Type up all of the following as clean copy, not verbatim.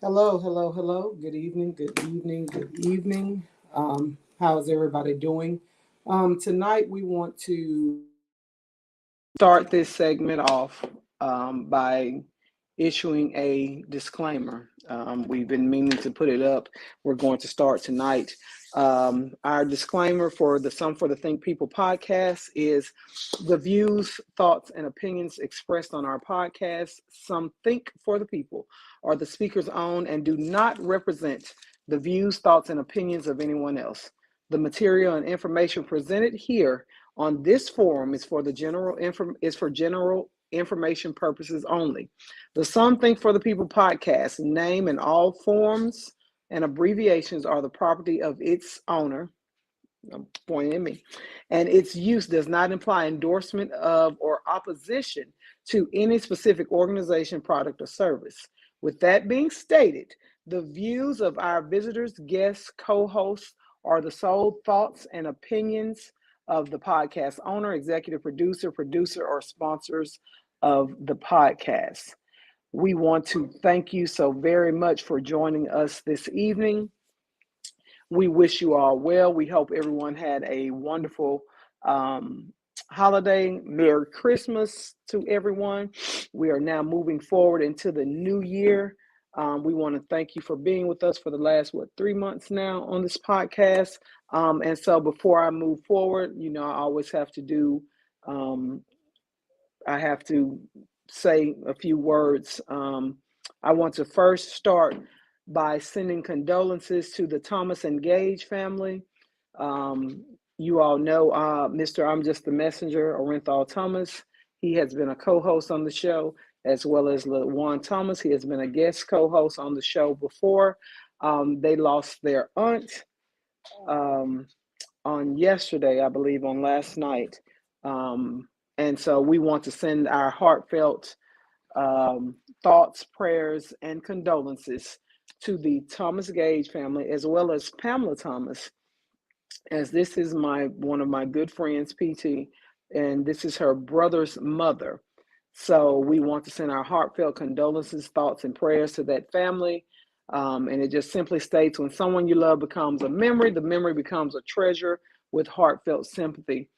Hello, hello, hello. Good evening, good evening, good evening. How's everybody doing? Tonight we want to start this segment off by issuing a disclaimer. We've been meaning to put it up. We're going to start tonight. Our disclaimer for the Some for the Think People podcast is the views, thoughts, and opinions expressed on our podcast, Some Think for the People, are the speaker's own and do not represent the views, thoughts, and opinions of anyone else. The material and information presented here on this forum is for general information purposes only. The Some Think for the People podcast name and all forms and abbreviations are the property of its owner. I'm pointing at me. And its use does not imply endorsement of or opposition to any specific organization, product, or service. With that being stated, the views of our visitors, guests, co-hosts are the sole thoughts and opinions of the podcast owner, executive producer, or sponsors of the podcast. We want to thank you so very much for joining us this evening. We wish you all well. We hope everyone had a wonderful holiday. Merry Christmas to everyone. We are now moving forward into the new year. We want to thank you for being with us for the last, 3 months now on this podcast. And so before I move forward, I always have to I have to say a few words. I want to first start by sending condolences to the Thomas and Gage family. You all know Mr. I'm Just the Messenger, Orenthal Thomas. He has been a co-host on the show, as well as LaJuan Thomas. He has been a guest co-host on the show before. They lost their aunt on yesterday, I believe, on last night. And so we want to send our heartfelt thoughts, prayers, and condolences to the Thomas Gage family, as well as Pamela Thomas, as this is one of my good friends, PT, and this is her brother's mother. So we want to send our heartfelt condolences, thoughts, and prayers to that family. And it just simply states, when someone you love becomes a memory, the memory becomes a treasure with heartfelt sympathy.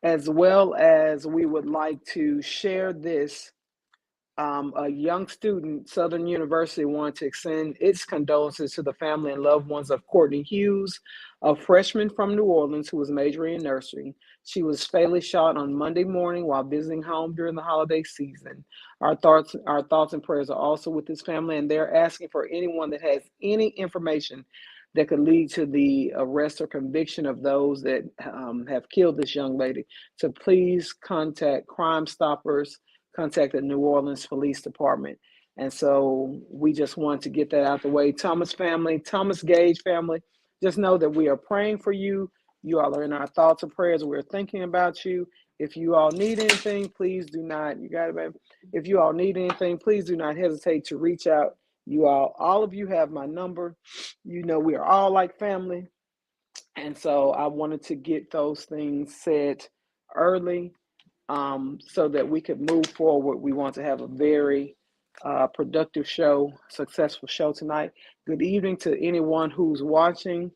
As well as we would like to share this, a young student, Southern University, wanted to extend its condolences to the family and loved ones of Courtney Hughes, a freshman from New Orleans who was majoring in nursing. She was fatally shot on Monday morning while visiting home during the holiday season. Our thoughts and prayers are also with this family, and they're asking for anyone that has any information that could lead to the arrest or conviction of those that have killed this young lady to please contact Crime Stoppers, contact the New Orleans Police Department. And so we just want to get that out the way. Thomas family, Thomas Gage family, just know that we are praying for you. You all are in our thoughts and prayers. We're thinking about you. If you all need anything, please do not, if you all need anything, please do not hesitate to reach out. All of you have my number. We are all like family. And so I wanted to get those things said early, so that we could move forward. We want to have a very productive show, successful show tonight. Good evening to anyone who's watching.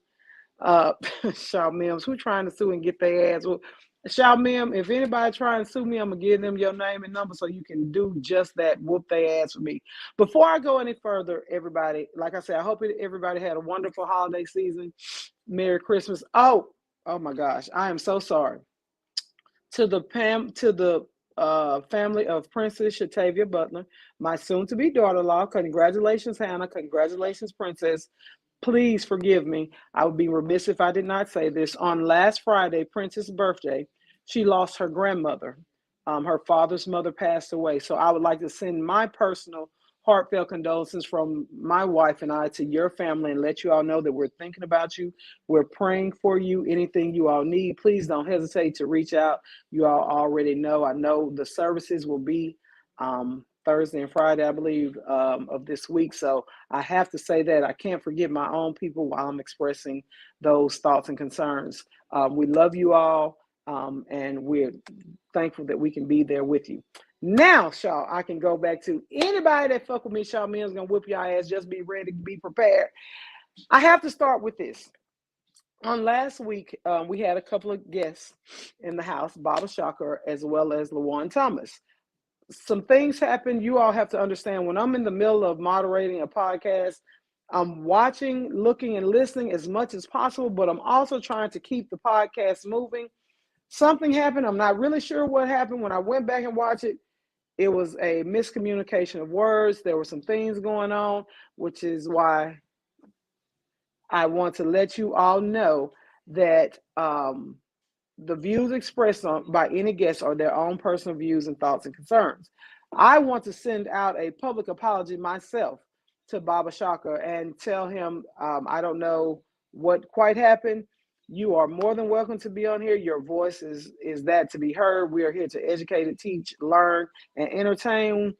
Shaw Mims, who trying to sue and get their ass? Well, Shaw Mim, if anybody trying to sue me, I'm going to give them your name and number so you can do just that, whoop their ass for me. Before I go any further, everybody, like I said, I hope everybody had a wonderful holiday season. Merry Christmas. Oh my gosh, I am so sorry. To the family of Princess Shatavia Butler, my soon-to-be daughter-in-law. Congratulations, Hannah. Congratulations, Princess. Please forgive me. I would be remiss if I did not say this. On last Friday, Princess' birthday, she lost her grandmother. Her father's mother passed away. So I would like to send my personal heartfelt condolences from my wife and I to your family and let you all know that we're thinking about you. We're praying for you. Anything you all need, please don't hesitate to reach out. You all already know. I know the services will be Thursday and Friday, I believe, of this week. So I have to say that I can't forget my own people while I'm expressing those thoughts and concerns. We love you all, and we're thankful that we can be there with you. Now, Shaw, I can go back to anybody that fuck with me. Shaw Mills gonna whip your ass. Just be ready, be prepared. I have to start with this. On last week, we had a couple of guests in the house, Baba Shocker, as well as LaJuan Thomas. Some things happen. You all have to understand when I'm in the middle of moderating a podcast, I'm watching, looking, and listening as much as possible, but I'm also trying to keep the podcast moving. Something happened. I'm not really sure what happened. When I went back and watched it, it was a miscommunication of words. There were some things going on, which is why I want to let you all know that the views expressed by any guest are their own personal views and thoughts and concerns. I want to send out a public apology myself to Baba Shaka and tell him I don't know what quite happened. You are more than welcome to be on here. Your voice is that to be heard. We are here to educate, teach, learn, and entertain.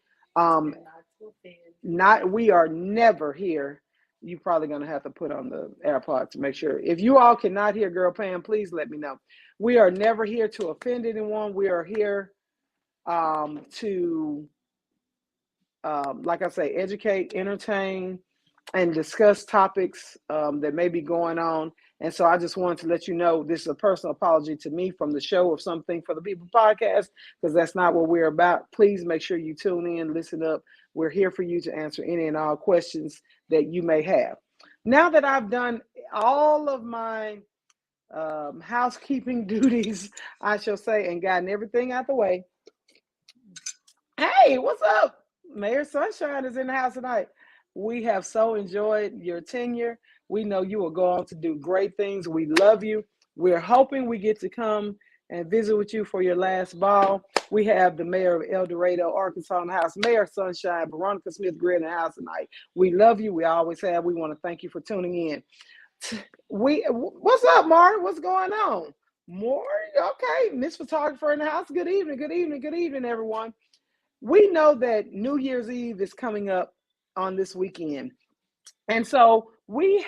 We are never here. You're probably going to have to put on the AirPod to make sure. If you all cannot hear Girl Pam, please let me know. We are never here to offend anyone. We are here to, like I say, educate, entertain, and discuss topics that may be going on. And so I just wanted to let you know this is a personal apology to me from the show of Something for the People podcast, because that's not what we're about. Please make sure you tune in, listen up. We're here for you to answer any and all questions that you may have. Now that I've done all of my housekeeping duties, I shall say, and gotten everything out the way. Hey, what's up? Mayor Sunshine is in the house tonight. We have so enjoyed your tenure. We know you will go on to do great things. We love you. We're hoping we get to come and visit with you for your last ball. We have the mayor of El Dorado, Arkansas in the house, Mayor Sunshine, Veronica Smith-Greer in the house tonight. We love you. We always have. We want to thank you for tuning in. What's up, Martin? What's going on? More? Okay, Miss Photographer in the house. Good evening, good evening, good evening, everyone. We know that New Year's Eve is coming up on this weekend. And so we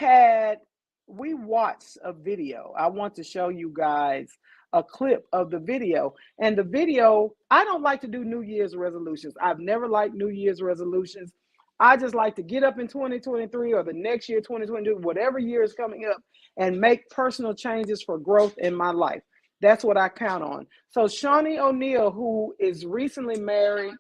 watched a video. I want to show you guys a clip of the video. And the video, I don't like to do New Year's resolutions. I've never liked New Year's resolutions. I just like to get up in 2023 or the next year, 2022, whatever year is coming up, and make personal changes for growth in my life. That's what I count on. So Shawnee O'Neal, who is recently married,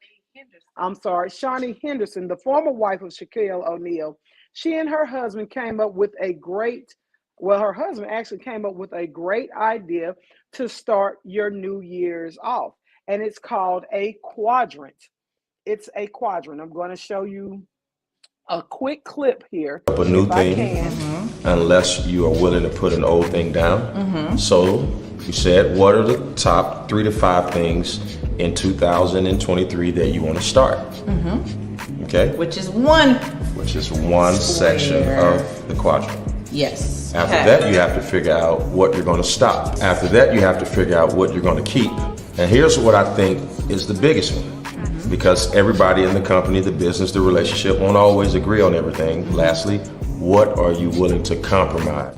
Shawnee Henderson, the former wife of Shaquille O'Neal, she and her husband came up with her husband actually came up with a great idea to start your New Year's off. And it's called a quadrant. It's a quadrant. I'm going to show you a quick clip here. A new thing, unless you are willing to put an old thing down. So you said, what are the top 3 to 5 things in 2023 that you want to start? Okay. Which is one section of the quadrant. Yes. After that, you have to figure out what you're going to stop. After that, you have to figure out what you're going to keep. And here's what I think is the biggest one. Because everybody in the company, the business, the relationship won't always agree on everything. Lastly, what are you willing to compromise?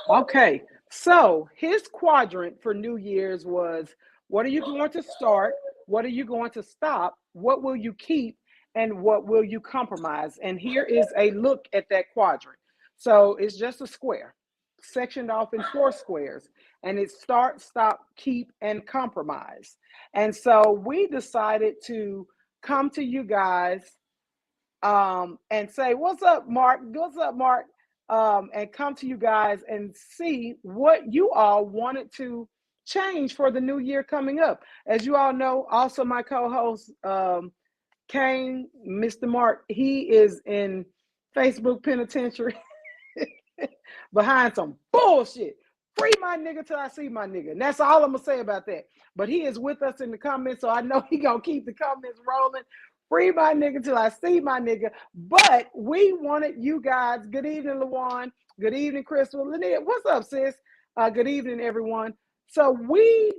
Okay, so his quadrant for New Year's was, what are you going to start? What are you going to stop? What will you keep? And what will you compromise? And here is a look at that quadrant. So it's just a square, sectioned off in 4 squares. And it's start, stop, keep, and compromise. And so we decided to come to you guys and say, what's up, Mark? What's up, Mark? And come to you guys and see what you all wanted to change for the new year coming up. As you all know, also my co-host, Kane, Mr. Mark, he is in Facebook penitentiary behind some bullshit. Free my nigga till I see my nigga. And that's all I'm gonna say about that. But he is with us in the comments, so I know he gonna keep the comments rolling. Free my nigga till I see my nigga. But we wanted you guys. Good evening, LaJuan. Good evening, Crystal. Lynette, what's up, sis? Good evening, everyone. So we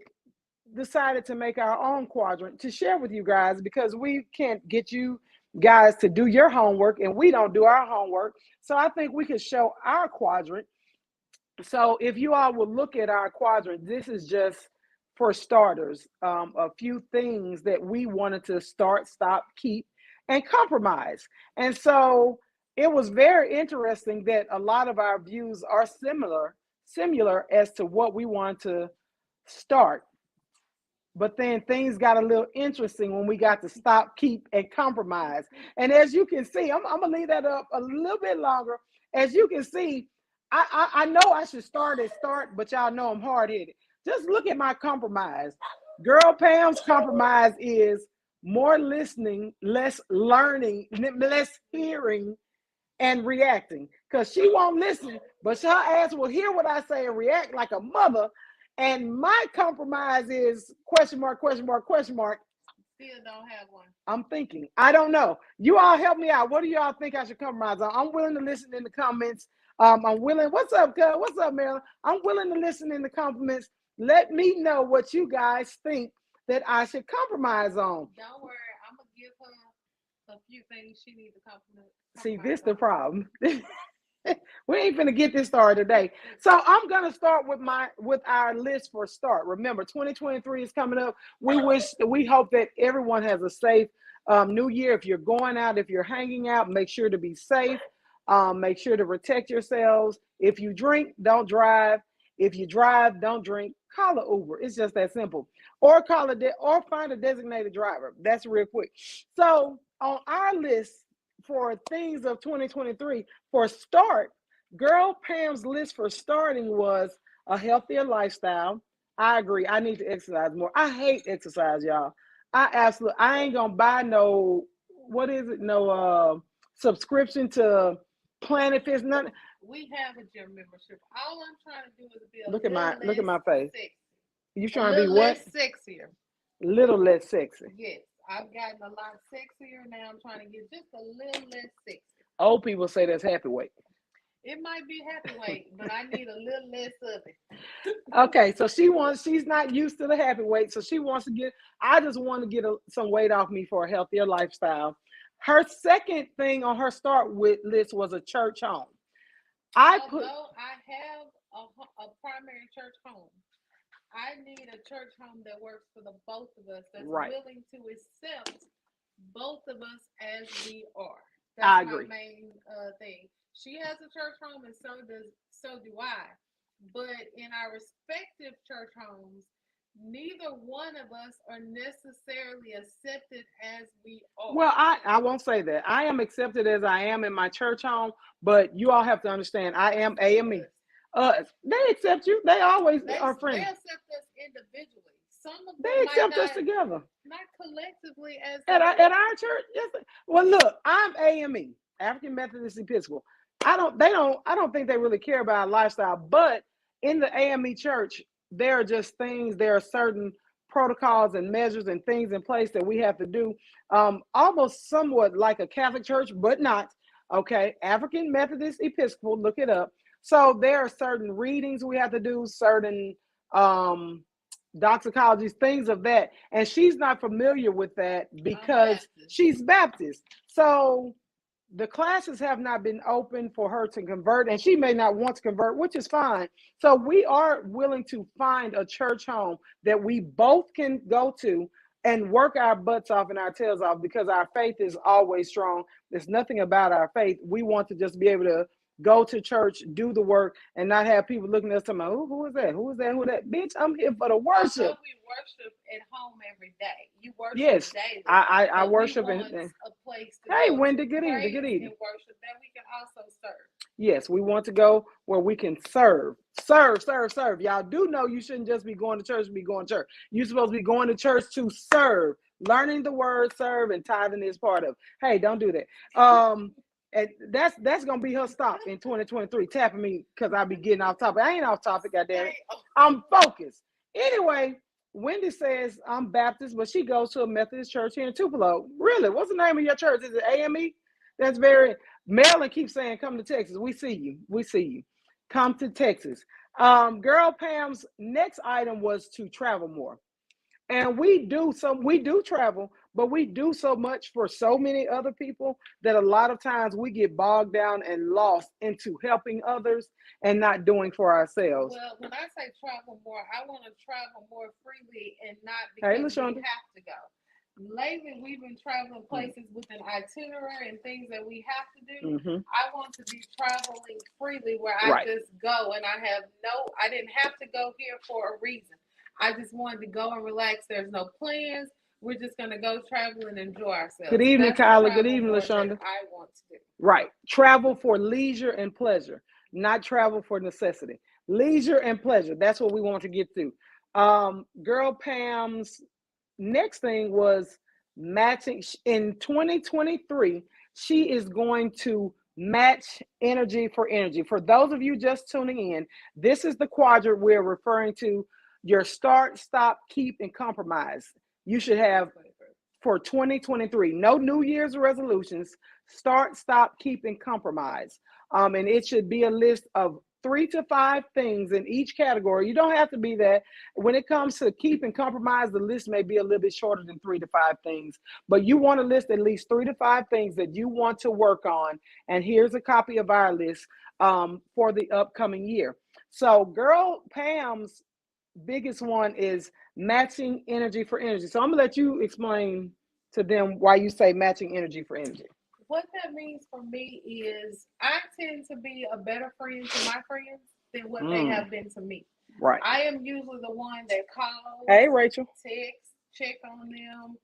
decided to make our own quadrant to share with you guys, because we can't get you guys to do your homework and we don't do our homework. So I think we could show our quadrant. So if you all will look at our quadrant, this is just for starters, a few things that we wanted to start, stop, keep, and compromise. And so it was very interesting that a lot of our views are similar as to what we want to start. But then things got a little interesting when we got to stop, keep, and compromise. And as you can see, I'm gonna leave that up a little bit longer. As you can see, I know I should start, but y'all know I'm hard headed. Just look at my compromise. Girl Pam's compromise is more listening, less learning, less hearing, and reacting. Because she won't listen, but her ass will hear what I say and react like a mother. And my compromise is question mark, question mark, question mark. Still don't have one. I'm thinking. I don't know. You all help me out. What do y'all think I should compromise on? I'm willing to listen in the comments. I'm willing. What's up, cuz? What's up, Marilyn? I'm willing to listen in the comments. Let me know what you guys think that I should compromise on. Don't worry. I'm going to give her a few things she needs to compromise. See, this the problem. We ain't finna get this started today. So I'm gonna start with our list for start. Remember, 2023 is coming up. We hope that everyone has a safe new year. If you're going out, if you're hanging out, make sure to be safe. Make sure to protect yourselves. If you drink, don't drive. If you drive, don't drink. Call an Uber. It's just that simple. Or or find a designated driver. That's real quick. So on our list for things of 2023 for start, Girl Pam's list for starting was a healthier lifestyle. I agree. I need to exercise more. I hate exercise, y'all. I ain't gonna buy no, what is it? No subscription to Planet Fitness. Nothing. We have a gym membership. All I'm trying to do is be look at my face. Sexy. You trying to be what? Less sexier. Little less sexy. Yes. I've gotten a lot sexier. Now I'm trying to get just a little less sexy. Old people say that's happy weight. It might be happy weight, but I need a little less of it. Okay, so she's not used to the happy weight, so she wants to I just want to get some weight off me for a healthier lifestyle. Her second thing on her start with list was a church home. I have a primary church home, I need a church home that works for the both of us, that's willing to accept both of us as we are. That's I agree. My main thing. She has a church home, and so do I. But in our respective church homes, neither one of us are necessarily accepted as we are. Well, I won't say that. I am accepted as I am in my church home, but you all have to understand, I am AME. They accept you. They always are friends. They accept us individually. Some of them they accept us together. Not collectively as at our church. Yes. Well, look, I'm AME, African Methodist Episcopal. I don't think they really care about our lifestyle, but in the AME church, there are certain protocols and measures and things in place that we have to do, almost somewhat like a Catholic church, but not. Okay, African Methodist Episcopal, look it up. So there are certain readings we have to do, certain doxicologies, things of that. And she's not familiar with that because she's Baptist. So the classes have not been open for her to convert, and she may not want to convert, which is fine. So we are willing to find a church home that we both can go to and work our butts off and our tails off, because our faith is always strong. There's nothing about our faith. We want to just be able to go to church, do the work, and not have people looking at us talking about, who is that? Who is that? Who that? Bitch, I'm here for the worship. We worship at home every day. You worship daily. I worship in a place to hey, go Wendy, to good evening. Good evening. and worship that we can also serve. Yes, we want to go where we can serve. Serve. Y'all do know you shouldn't just be going to church to be going to church. You're supposed to be going to church to serve. Learning the word serve and tithing is part of. Hey, don't do that. And that's gonna be her stop in 2023, tapping me because I be getting off topic. I ain't off topic, goddamn it. I'm focused. Anyway, Wendy says I'm Baptist, but she goes to a Methodist church here in Tupelo. Really? What's the name of your church? Is it AME? That's very. Maryland keeps saying, "Come to Texas." We see you. We see you. Come to Texas. Girl Pam's next item was to travel more, and we do travel, but we do so much for so many other people that a lot of times we get bogged down and lost into helping others and not doing for ourselves. Well, when I say travel more, I want to travel more freely and not Hey, because we LaShonda. have to go. Lately, we've been traveling places with an itinerary and things that we have to do. Mm-hmm. I want to be traveling freely where I Right. just go and I didn't have to go here for a reason. I just wanted to go and relax. There's no plans. We're just going to go travel and enjoy ourselves. Good evening, That's the Kyla. Good travel evening, part that LaShonda. I want to do. Right. Travel for leisure and pleasure, not travel for necessity. Leisure and pleasure. That's what we want to get to. Girl Pam's next thing was matching in 2023. She is going to match energy for energy. For those of you just tuning in, this is the quadrant we're referring to: your start, stop, keep, and compromise. You should have for 2023 no New Year's resolutions. Start, stop, keep, and compromise. And it should be a list of 3 to 5 things in each category. You don't have to be that. When it comes to keep and compromise, the list may be a little bit shorter than 3 to 5 things, but you want to list at least 3 to 5 things that you want to work on. And here's a copy of our list for the upcoming year. So girl Pam's biggest one is matching energy for energy. So I'm gonna let you explain to them why you say matching energy for energy. What that means for me is I tend to be a better friend to my friends than what they have been to me. Right. I am usually the one that calls, Hey, Rachel. text, check on them,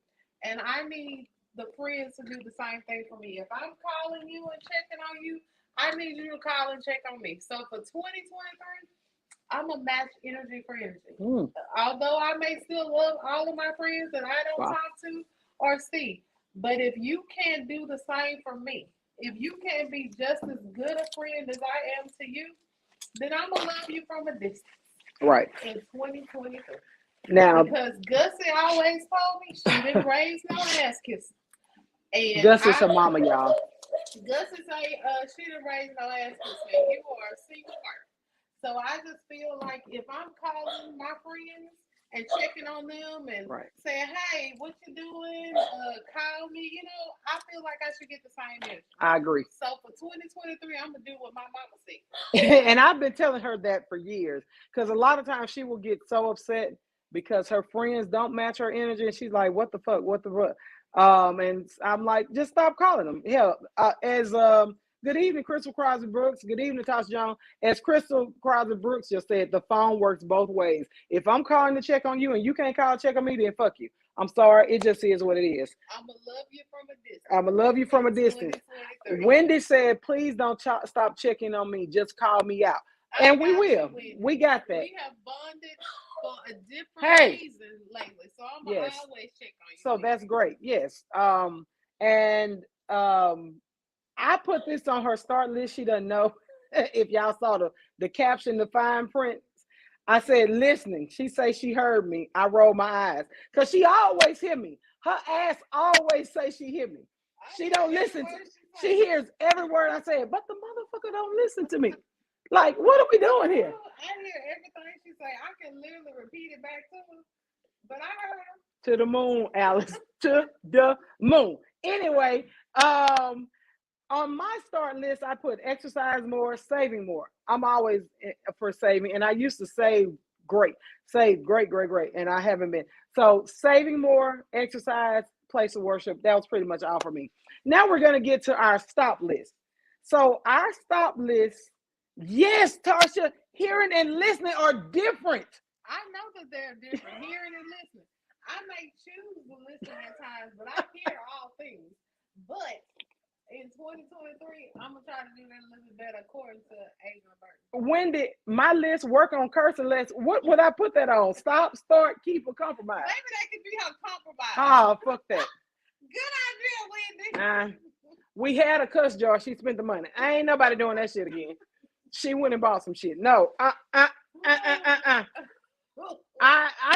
and I need the friends to do the same thing for me. If I'm calling you and checking on you, I need you to call and check on me. So for 2023, I'm a match energy for energy. Although I may still love all of my friends that I don't talk to or see, but if you can't do the same for me, if you can't be just as good a friend as I am to you, then I'm gonna love you from a distance. Right. In 2023. Now, because Gussie always told me she didn't raise no ass kissing. And Gussie's her mama, y'all. Gussie say she didn't raise no ass kissing. You are a single heart. So I just feel like if I'm calling my friends and checking on them and saying, hey, what you doing? Call me. You know, I feel like I should get the same energy. I agree. So for 2023, I'm going to do what my mama said. And I've been telling her that for years, because a lot of times she will get so upset because her friends don't match her energy. And she's like, what the fuck? What the fuck? And I'm like, just stop calling them. Hell, good evening, Crystal Crosby Brooks. Good evening, Tasha Jones. As Crystal Crosby Brooks just said, the phone works both ways. If I'm calling to check on you and you can't call to check on me, then fuck you. I'm sorry. It just is what it is. I'm going to love you from a distance. I'm going to love you from a distance. Wendy said, please don't stop checking on me. Just call me out. And we will. We got that. We have bonded for a different reason lately. So I'm going to always check on you. So that's great. Yes. I put this on her start list. She doesn't know if y'all saw the caption, the fine print. I said, listening. She say she heard me. I roll my eyes. Because she always hear me. Her ass always say she hear me. She don't listen. She hears every word I say, but the motherfucker don't listen to me. Like, what are we doing here? I hear everything she say. I can literally repeat it back to her. But I heard her. To the moon, Alice. To the moon. Anyway, on my start list, I put exercise more, saving more. I'm always for saving, and I used to save great, and I haven't been. So saving more, exercise, place of worship, that was pretty much all for me. Now we're going to get to our stop list. So our stop list, yes, Tasha, hearing and listening are different. I know that they're different, hearing and listening. I may choose to listen at times, but I hear all things. But in 2023, I'm going to try to do that a little bit better according to Adrian Burton. When did my list work on cursing less? What would I put that on? Stop, start, keep, or compromise? Maybe that could be her compromise. Oh, fuck that. Good idea, Wendy. We had a cuss jar. She spent the money. I ain't nobody doing that shit again. She went and bought some shit. No. I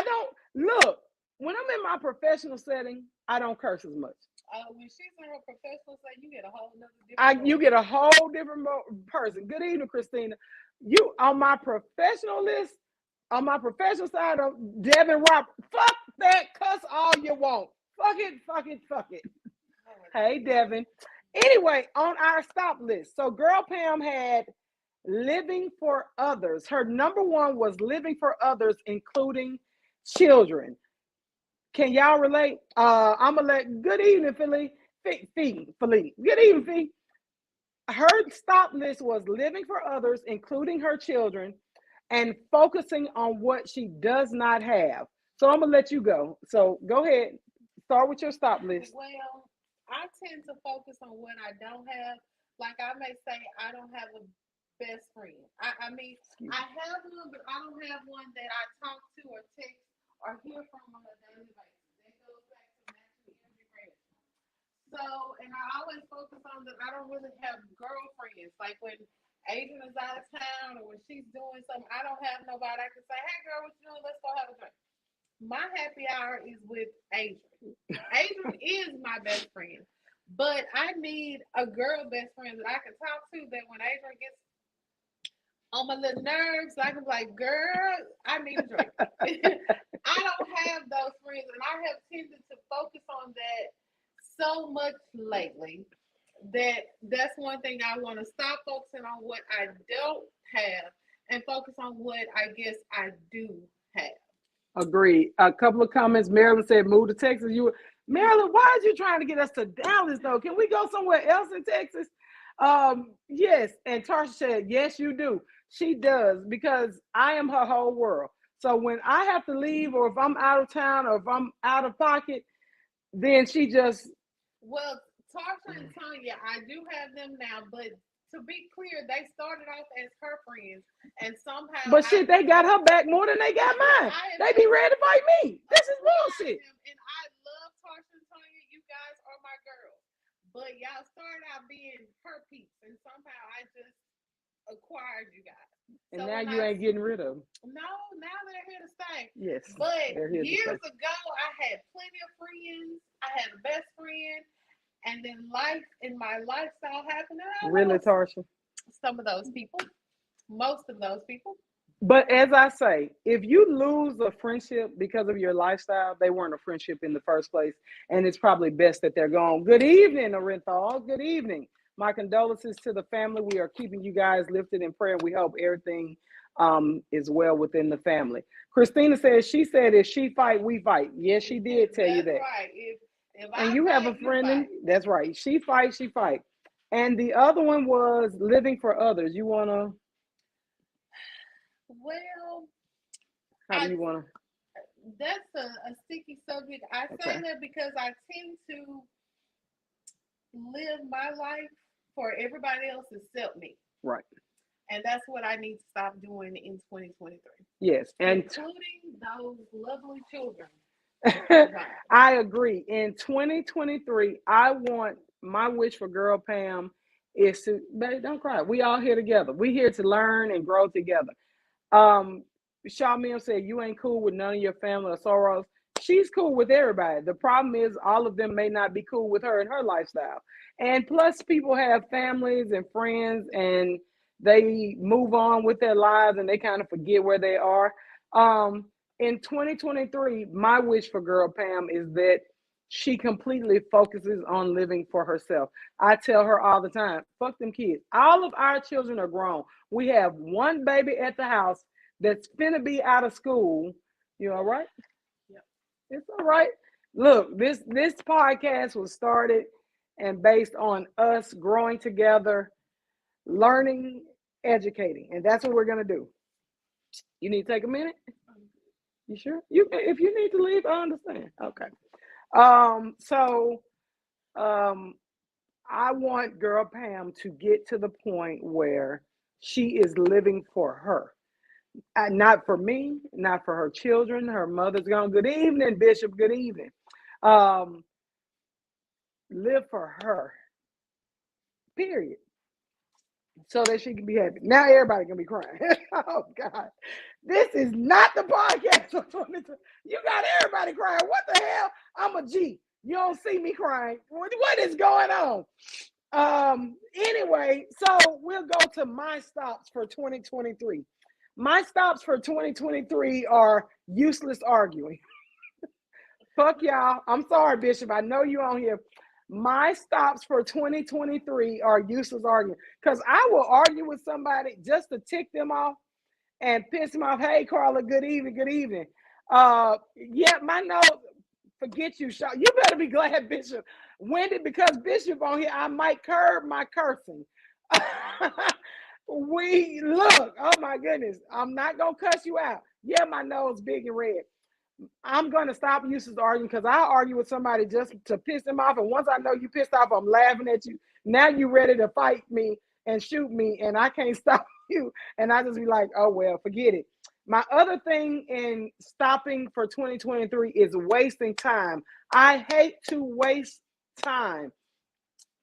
don't. Look, when I'm in my professional setting, I don't curse as much. When she's in her professional setting, you get a whole nother different you get a whole different person. Good evening, Christina. You on my professional list, on my professional side of Devin Roberts, fuck that, cuss all you want. Fuck it. Hey, Devin. Anyway, on our stop list. So Girl Pam had living for others. Her number one was living for others, including children. Can y'all relate? I'm gonna let good evening, Philly. Good evening, Fee. Her stop list was living for others, including her children, and focusing on what she does not have. So I'm gonna let you go. So go ahead. Start with your stop list. Well, I tend to focus on what I don't have. Like I may say, I don't have a best friend. I mean, I have one, but I don't have one that I talk to or text or hear from on a daily basis. That goes back to naturally integrated. So, and I always focus on that I don't really have girlfriends. Like when Adrian is out of town or when she's doing something, I don't have nobody I can say, hey girl, what you doing? Let's go have a drink. My happy hour is with Adrian. Adrian is my best friend. But I need a girl best friend that I can talk to that when Adrian gets on my little nerves, I can be like, girl, I need a drink. I don't have those friends, and I have tended to focus on that so much lately that's one thing I want to stop focusing on what I don't have and focus on what I guess I do have. Agreed. A couple of comments. Marilyn said, move to Texas. Marilyn, why are you trying to get us to Dallas, though? Can we go somewhere else in Texas? Yes. And Tarsha said, yes, you do. She does, because I am her whole world. So when I have to leave, or if I'm out of town, or if I'm out of pocket, then she just... Well, Tarsha and Tanya, I do have them now, but to be clear, they started off as her friends, and somehow. But shit, they got her back more than they got mine. They be ready to fight me. This is bullshit. And I love Tarsha and Tanya. You guys are my girls, but y'all started out being her peeps, and somehow I just acquired you guys. And so now you ain't getting rid of them. No, now they're here to stay. Yes. But years ago, I had plenty of friends. I had a best friend. And then life in my lifestyle happened. Really, Tarsha? Some of those people. Most of those people. But as I say, if you lose a friendship because of your lifestyle, they weren't a friendship in the first place. And it's probably best that they're gone. Good evening, Orenthal. Good evening. My condolences to the family. We are keeping you guys lifted in prayer. We hope everything is well within the family. Christina says, she said, if she fight, we fight. Yes, she did tell you that. Right. And you have a friend, that's right. She fight. And the other one was living for others. You want to? Well, how do you want to? That's a sticky subject. I say that because I tend to live my life for everybody else except me. Right. And that's what I need to stop doing in 2023. Yes. And including those lovely children. I agree. In 2023, I want my wish for Girl Pam is to, baby, don't cry. We all here together. We here to learn and grow together. Shaw Mill said, you ain't cool with none of your family or sorrows. She's cool with everybody. The problem is all of them may not be cool with her and her lifestyle. And plus people have families and friends and they move on with their lives and they kind of forget where they are. In 2023, my wish for Girl Pam is that she completely focuses on living for herself. I tell her all the time, fuck them kids. All of our children are grown. We have one baby at the house that's finna be out of school. You all right? Yep. It's all right. Look, this podcast was started and based on us growing together, learning, educating. And that's what we're going to do. You need to take a minute? You sure? If you need to leave, I understand. Okay. I want Girl Pam to get to the point where she is living for her. Not for me, not for her children. Her mother's gone. Good evening, Bishop. Good evening. Live for her. Period. So that she can be happy. Now everybody can be crying. Oh God. This is not the podcast for 22. You got everybody crying. What the hell? I'm a G. You don't see me crying. What is going on? Anyway, so we'll go to my stops for 2023. My stops for 2023 are useless arguing. Fuck y'all. I'm sorry, Bishop. I know you on here. My stops for 2023 are useless arguing. Because I will argue with somebody just to tick them off and piss them off. Hey, Carla, good evening, good evening. Yeah, my nose, forget you, Shaw. You better be glad, Bishop. Because Bishop on here, I might curb my cursing. We look, oh my goodness, I'm not gonna cuss you out. Yeah, my nose big and red. I'm gonna stop useless arguing because I argue with somebody just to piss them off, and once I know you pissed off, I'm laughing at you. Now you ready to fight me and shoot me, and I can't stop you. And I just be like, oh well, forget it. My other thing in stopping for 2023 is wasting time. I hate to waste time.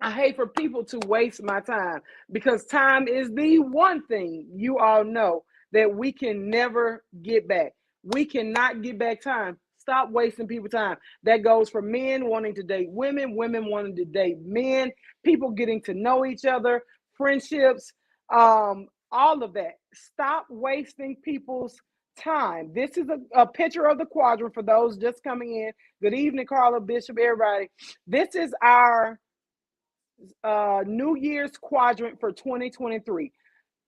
I hate for people to waste my time because time is the one thing you all know that we can never get back. We cannot get back time. Stop wasting people's time. That goes for men wanting to date women, women wanting to date men, people getting to know each other, friendships, all of that. Stop wasting people's time. This is a picture of the quadrant for those just coming in. Good evening, Carla, Bishop, everybody. This is our New Year's quadrant for 2023.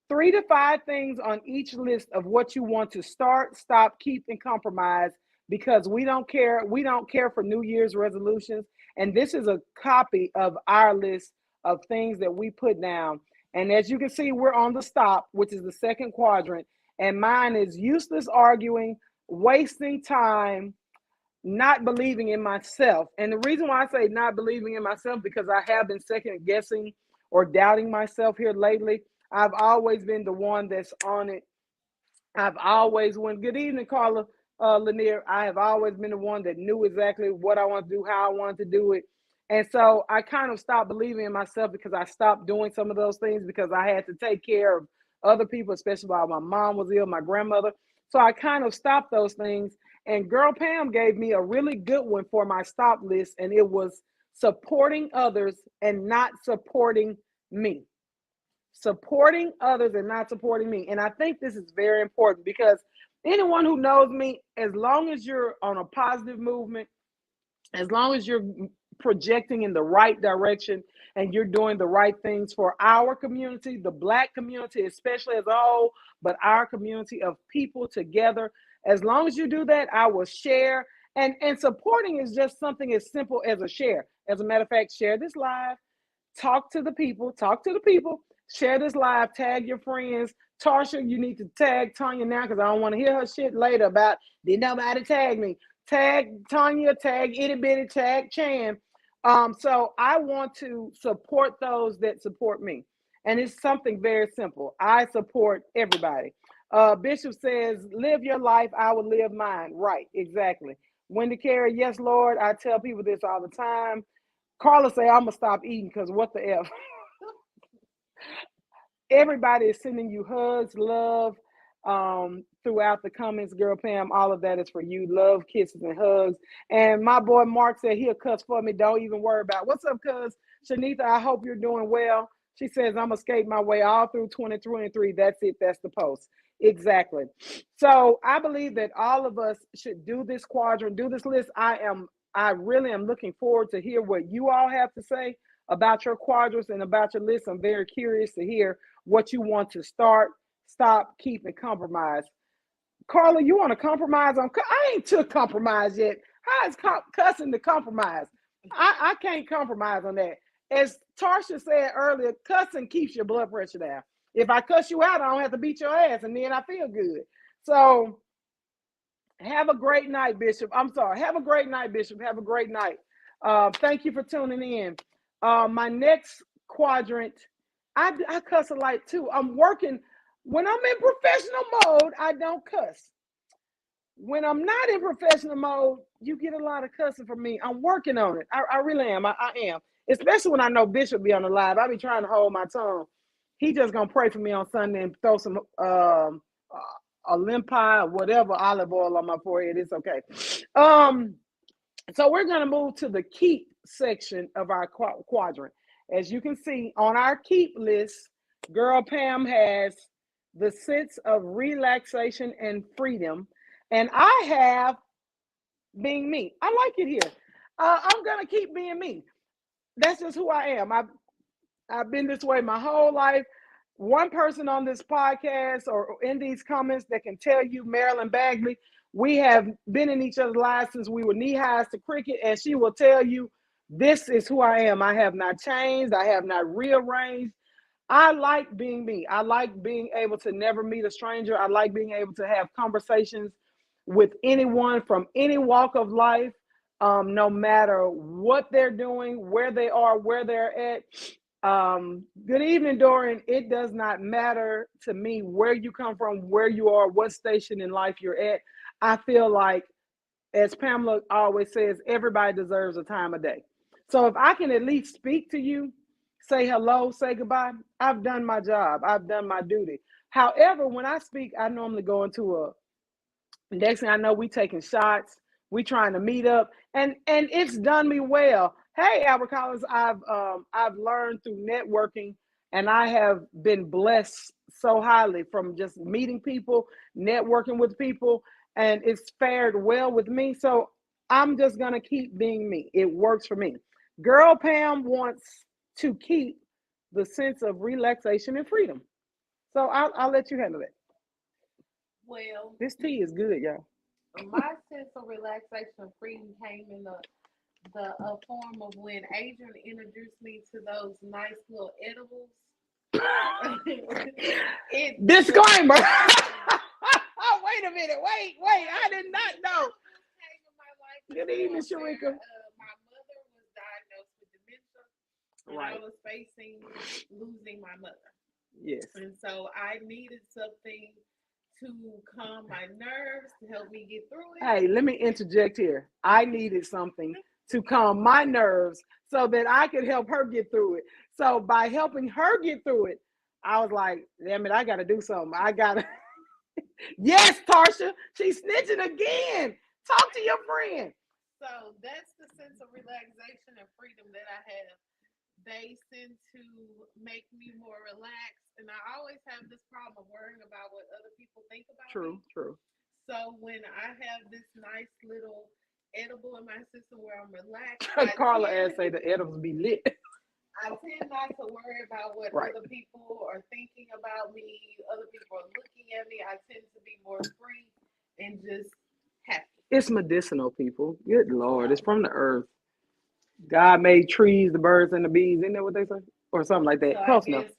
3 to 5 things on each list of what you want to start, stop, keep, and compromise because we don't care. We don't care for New Year's resolutions. And this is a copy of our list of things that we put down. And as you can see, we're on the stop, which is the second quadrant. And mine is useless arguing, wasting time, not believing in myself. And the reason why I say not believing in myself, because I have been second guessing or doubting myself here lately. I've always been the one that's on it. I've always won. Good evening, Carla Lanier. I have always been the one that knew exactly what I want to do, how I want to do it. And so I kind of stopped believing in myself because I stopped doing some of those things because I had to take care of other people, especially while my mom was ill, my grandmother. So I kind of stopped those things. And Girl Pam gave me a really good one for my stop list, and it was supporting others and not supporting me. Supporting others and not supporting me. And I think this is very important because anyone who knows me, as long as you're on a positive movement, as long as you're projecting in the right direction and you're doing the right things for our community, the Black community, especially as a whole, but our community of people together, as long as you do that, I will share. And supporting is just something as simple as a share. As a matter of fact, share this live, talk to the people, share this live, tag your friends. Tarsha, you need to tag Tanya now because I don't want to hear her shit later about did nobody tag me. Tag Tanya, tag Itty Bitty, tag Chan. So I want to support those that support me. And it's something very simple. I support everybody. Bishop says, live your life, I will live mine. Right, exactly. Wendy Carey, yes, Lord. I tell people this all the time. Carla say, I'm going to stop eating because what the F? Everybody is sending you hugs, love throughout the comments. Girl Pam, all of that is for you. Love, kisses, and hugs. And my boy Mark said he'll cuss for me. Don't even worry about it. What's up, cuz? Shanita, I hope you're doing well. She says, I'm going to skate my way all through 2023. That's it. That's the post. Exactly. So I believe that all of us should do this quadrant, do this list. I really am looking forward to hear what you all have to say about your quadrants and about your list. I'm very curious to hear what you want to start, stop, keep, and compromise. Carla, you want to compromise on? I ain't took compromise yet. How is cussing the compromise? I can't compromise on that. As Tarsha said earlier, cussing keeps your blood pressure down. If I cuss you out, I don't have to beat your ass, and then I feel good. So have a great night, Bishop. I'm sorry. Have a great night, Bishop. Have a great night. Thank you for tuning in. My next quadrant, I cuss a lot too. I'm working. When I'm in professional mode, I don't cuss. When I'm not in professional mode, you get a lot of cussing from me. I'm working on it. I really am. I am. Especially when I know Bishop be on the live. I be trying to hold my tongue. He just gonna pray for me on Sunday and throw some a limpi or whatever olive oil on my forehead. It's okay. So we're gonna move to the keep section of our quadrant. As you can see on our keep list, Girl Pam has the sense of relaxation and freedom. And I have being me. I like it here. I'm gonna keep being me. That's just who I am. I've been this way my whole life. One person on this podcast or in these comments that can tell you, Marilyn Bagley, we have been in each other's lives since we were knee highs to cricket, and she will tell you, this is who I am. I have not changed. I have not rearranged. I like being me. I like being able to never meet a stranger. I like being able to have conversations with anyone from any walk of life, no matter what they're doing, where they are, where they're at. Good evening, Dorian. It does not matter to me where you come from, where you are, what station in life you're at. I feel like, as Pamela always says, everybody deserves a time of day. So if I can at least speak to you, say hello, say goodbye, I've done my job. I've done my duty. However, when I speak, I normally go into a, next thing I know, we taking shots, we trying to meet up, and it's done me well. Hey, Albert Collins, I've learned through networking, and I have been blessed so highly from just meeting people, networking with people, and it's fared well with me. So I'm just gonna keep being me. It works for me. Girl Pam wants to keep the sense of relaxation and freedom. So I'll let you handle it. Well, This tea is good, y'all. my sense of relaxation and freedom came in the form of when Adrian introduced me to those nice little edibles. Disclaimer. Wait a minute. Wait. I did not know. Good evening, Sharika. My mother was diagnosed with dementia, and Right. I was facing losing my mother. Yes. And so I needed something to calm my nerves, to help me get through it. Hey, let me interject here. I needed something to calm my nerves so that I could help her get through it. So by helping her get through it, I was like, damn it, I got to do something. I got to. Yes, Tarsha, she's snitching again. Talk to your friend. So that's the sense of relaxation and freedom that I have. They tend to make me more relaxed, and I always have this problem of worrying about what other people think about me. True. So when I have this nice little edible in my system where I'm relaxed, Carla asked, say the edibles be lit. I tend not to worry about what Right. other people are thinking about me, other people are looking at me. I tend to be more free and just happy. It's medicinal, people. Good Lord, it's from the earth. God made trees, the birds, and the bees. Isn't that what they say? Or something like that. So Close I enough. guess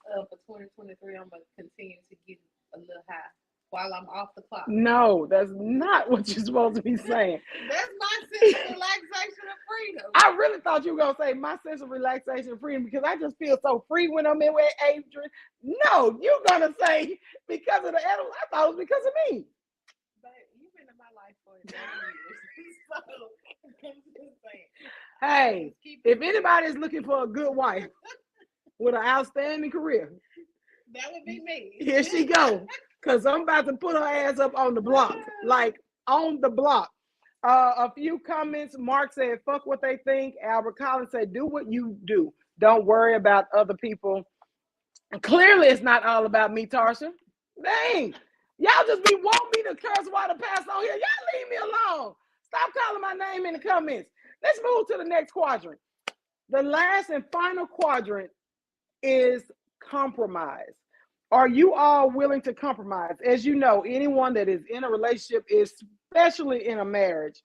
for 2023, I'm going to continue to get a little high while I'm off the clock. No, that's not what you're supposed to be saying. That's my sense of relaxation and freedom. I really thought you were going to say my sense of relaxation and freedom because I just feel so free when I'm in with Adrian. No, you're going to say because of the animals. I thought it was because of me. But you've been in my life for 11 years. So I'm just saying. Hey, if anybody is looking for a good wife with an outstanding career, that would be me. Here she go. Because I'm about to put her ass up on the block. Like, on the block. A few comments. Mark said, fuck what they think. Albert Collins said, do what you do. Don't worry about other people. And clearly, it's not all about me, Tarsha. Dang. Y'all just be wanting me to curse while the pass on here. Y'all leave me alone. Stop calling my name in the comments. Let's move to the next quadrant. The last and final quadrant is compromise. Are you all willing to compromise? As you know, anyone that is in a relationship, especially in a marriage,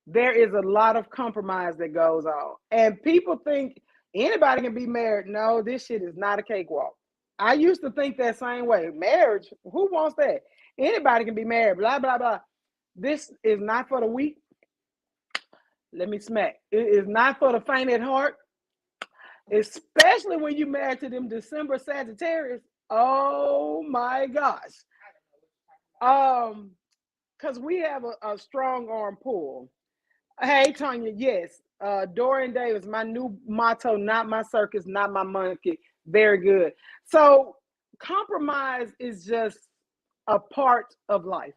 there is a lot of compromise that goes on. And people think anybody can be married. No, this shit is not a cakewalk. I used to think that same way. Marriage, who wants that? Anybody can be married, blah, blah, blah. This is not for the weak. Let me smack. It is not for the faint at heart, especially when you're married to them December Sagittarius. Oh my gosh. Because we have a strong arm pull. Hey, Tanya, yes. Dorian Davis, my new motto, not my circus, not my monkey. Very good. So compromise is just a part of life.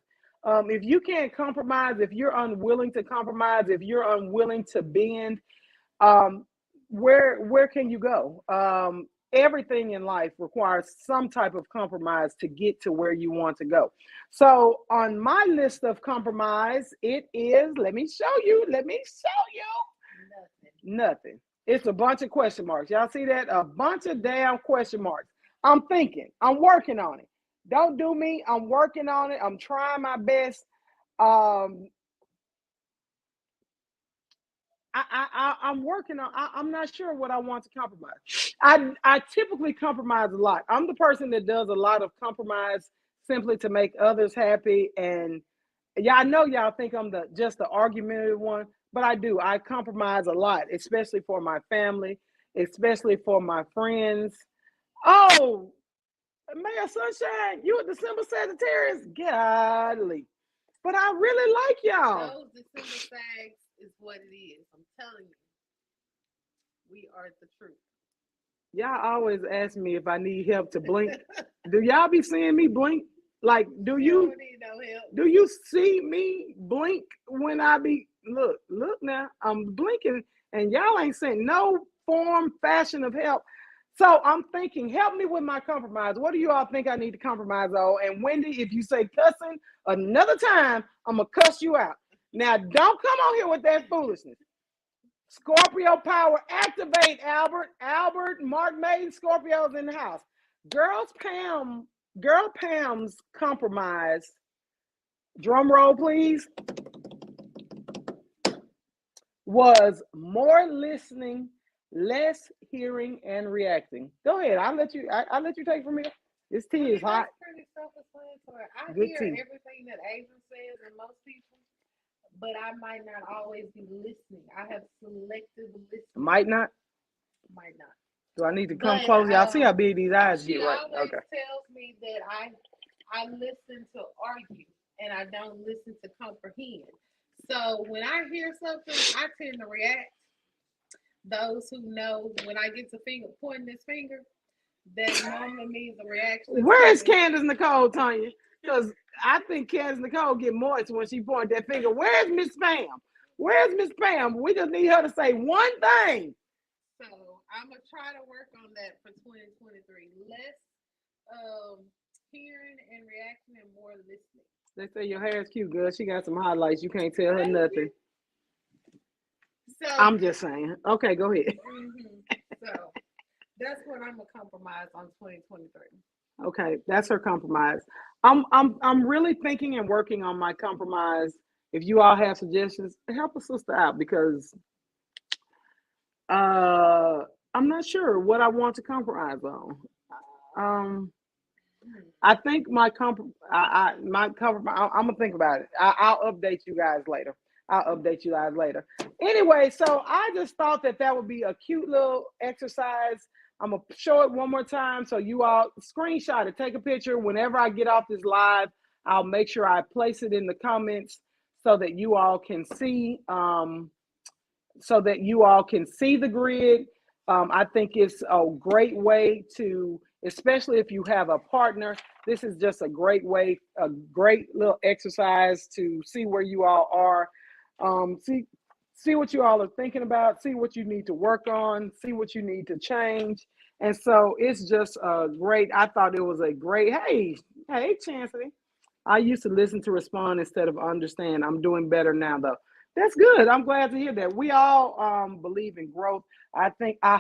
If you can't compromise, if you're unwilling to compromise, if you're unwilling to bend, where can you go? everything in life requires some type of compromise to get to where you want to go. So on my list of compromise, it is, let me show you, nothing. It's a bunch of question marks. Y'all see that? A bunch of damn question marks. I'm thinking, I'm working on it. Don't do me. I'm working on it. I'm trying my best. I'm working on. I'm not sure what I want to compromise. I typically compromise a lot. I'm the person that does a lot of compromise simply to make others happy. And yeah, I know y'all think I'm just the argumentative one, but I do. I compromise a lot, especially for my family, especially for my friends. Oh, Mayor Sunshine, you a December Sagittarius? Golly. But I really like y'all. Those December Sags is what it is. I'm telling you. We are the truth. Y'all always ask me if I need help to blink. Do y'all be seeing me blink? Like, do you don't need no help. Do you see me blink when I be look now? I'm blinking and y'all ain't saying no form, fashion of help. So I'm thinking, help me with my compromise. What do you all think I need to compromise on? And Wendy, if you say cussing another time, I'm gonna cuss you out. Now don't come on here with that foolishness. Scorpio power activate, Albert. Albert, Mark Maiden, Scorpios in the house. Girl Pam's compromise. Drum roll, please. Was more listening, less hearing and reacting. Go ahead. I'll let you take from here. This tea is hot. That's pretty self-explanatory. I Good hear tea. everything that Adrian says and most people, but I might not always be listening. I have selective listening. Might not. Might not. Do I need to come close? Y'all see how big these eyes She get, right? always Okay. tells me that I listen to argue and I don't listen to comprehend. So when I hear something, I tend to react. Those who know when I get to pointing this finger, that normally means a reaction. Where is Candace Nicole, Tanya? Because I think Candace Nicole get moist when she points that finger. Where's Miss Pam? Where's Miss Pam? We just need her to say one thing. So I'm gonna try to work on that for 2023. Less hearing and reacting and more listening. They say your hair is cute, girl. She got some highlights. You can't tell her nothing. So I'm just saying. Okay, go ahead. So that's what I'm gonna compromise on 2023. Okay, that's her compromise. I'm really thinking and working on my compromise. If you all have suggestions, help a sister out because I'm not sure what I want to compromise on. I think my compromise. I'm gonna think about it. I'll update you guys later. Anyway, so I just thought that would be a cute little exercise. I'm gonna show it one more time so you all screenshot it, take a picture. Whenever I get off this live, I'll make sure I place it in the comments so that you all can see. The grid. I think it's a great way to, especially if you have a partner, this is just a great way, a great little exercise to see where you all are. See what you all are thinking about, see what you need to work on, see what you need to change. And so it's just great. I thought it was a great, hey, Chancellor. I used to listen to respond instead of understand. I'm doing better now though. That's good. I'm glad to hear that. We all believe in growth. I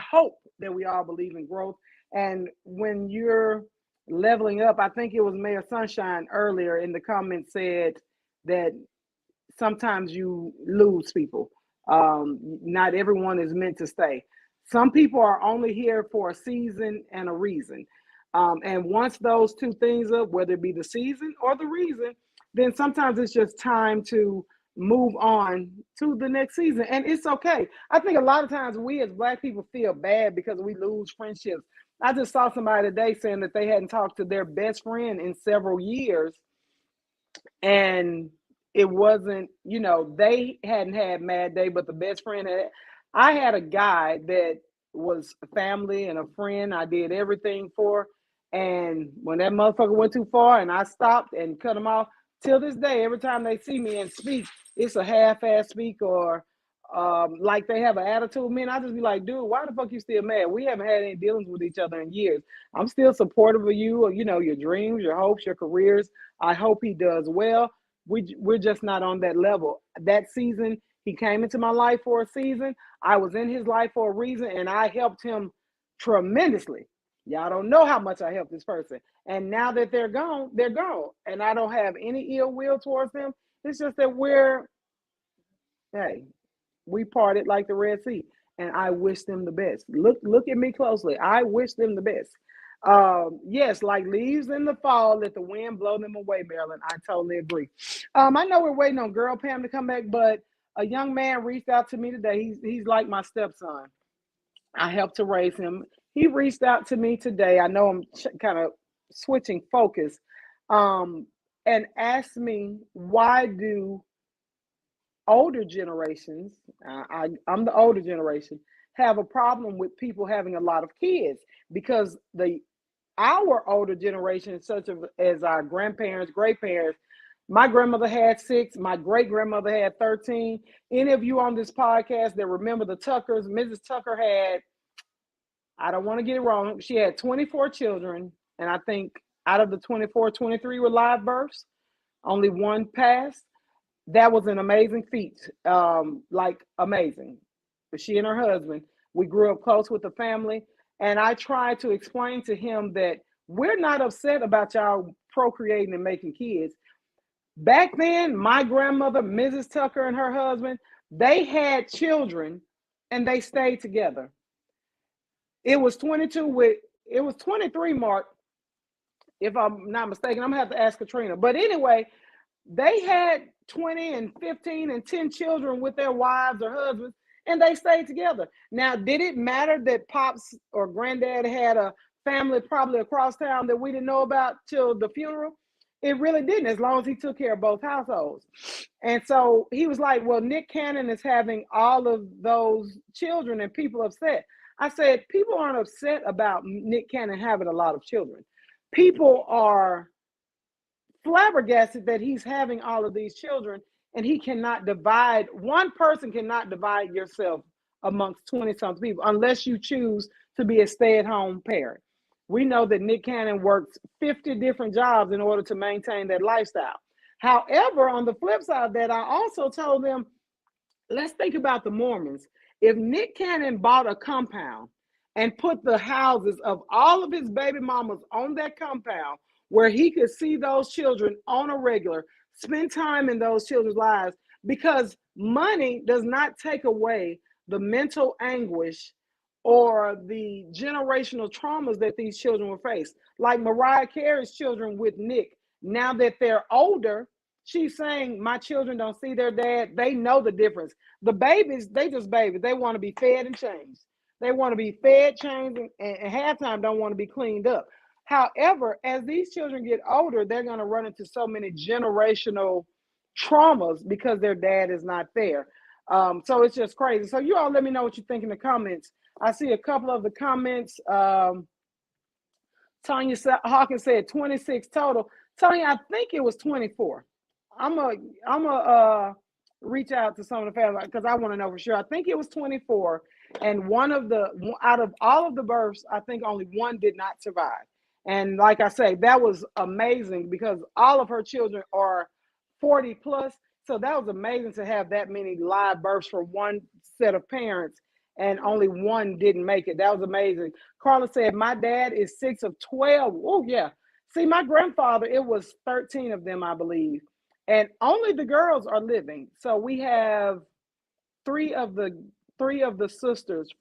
hope that we all believe in growth. And when you're leveling up, I think it was Mayor Sunshine earlier in the comments said that sometimes you lose people. Not everyone is meant to stay. Some people are only here for a season and a reason. And once those two things up, whether it be the season or the reason, then sometimes it's just time to move on to the next season. And it's okay. I think a lot of times we as Black people feel bad because we lose friendships. I just saw somebody today saying that they hadn't talked to their best friend in several years. And it wasn't, they hadn't had Mad Day, but the best friend had. I had a guy that was a family and a friend I did everything for. And when that motherfucker went too far and I stopped and cut him off, till this day, every time they see me and speak, it's a half-ass speak or like they have an attitude with me, and I just be like, dude, why the fuck you still mad? We haven't had any dealings with each other in years. I'm still supportive of you, or, you know, your dreams, your hopes, your careers. I hope he does well. We're just not on that level. That season, he came into my life for a season. I was in his life for a reason, and I helped him tremendously. Y'all don't know how much I helped this person. And now that they're gone, and I don't have any ill will towards them. It's just that hey, we parted like the Red Sea, and I wish them the best. Look at me closely. I wish them the best. Yes, like leaves in the fall, let the wind blow them away, Marilyn. I totally agree. I know we're waiting on Girl Pam to come back, but a young man reached out to me today. He's like my stepson. I helped to raise him. He reached out to me today. I know I'm kind of switching focus, and asked me, why do older generations, I'm the older generation, have a problem with people having a lot of kids? Because our older generation, such as our grandparents, great parents, my grandmother had 6, my great grandmother had 13. Any of you on this podcast that remember the Tuckers, Mrs. Tucker had, I don't want to get it wrong, she had 24 children, and I think out of the 24, 23 were live births. Only one passed. That was an amazing feat, like amazing. She and her husband, we grew up close with the family, and I tried to explain to him that we're not upset about y'all procreating and making kids. Back then, my grandmother, Mrs. Tucker, and her husband, they had children, and they stayed together. It was 23, Mark, if I'm not mistaken. I'm gonna have to ask Katrina. But anyway, they had 20 and 15 and 10 children with their wives or husbands, and they stayed together. Now, did it matter that Pops or Granddad had a family probably across town that we didn't know about till the funeral? It really didn't, as long as he took care of both households. And so he was like, well, Nick Cannon is having all of those children and people upset. I said, people aren't upset about Nick Cannon having a lot of children. People are flabbergasted that he's having all of these children, and he cannot divide. One person cannot divide yourself amongst 20-something people unless you choose to be a stay-at-home parent. We know that Nick Cannon works 50 different jobs in order to maintain that lifestyle. However, on the flip side of that, I also told them, let's think about the Mormons. If Nick Cannon bought a compound and put the houses of all of his baby mamas on that compound, where he could see those children on a regular, spend time in those children's lives, because money does not take away the mental anguish or the generational traumas that these children will face. Like Mariah Carey's children with Nick, now that they're older, she's saying, my children don't see their dad. They know the difference. The babies, they just babies. They want to be fed and changed. They want to be fed, changed, and halftime don't want to be cleaned up. However, as these children get older, they're going to run into so many generational traumas because their dad is not there. So it's just crazy. So you all let me know what you think in the comments. I see a couple of the comments. Tanya Hawkins said 26 total. Tanya, I think it was 24. I'm a reach out to some of the family because I want to know for sure. I think it was 24, and out of all of the births, I think only one did not survive. And like I say, that was amazing because all of her children are 40 plus. So that was amazing to have that many live births for one set of parents, and only one didn't make it. That was amazing. Carla said, my dad is 6 of 12. Oh, yeah. See, my grandfather, it was 13 of them, I believe. And only the girls are living. So we have 4 of the sisters,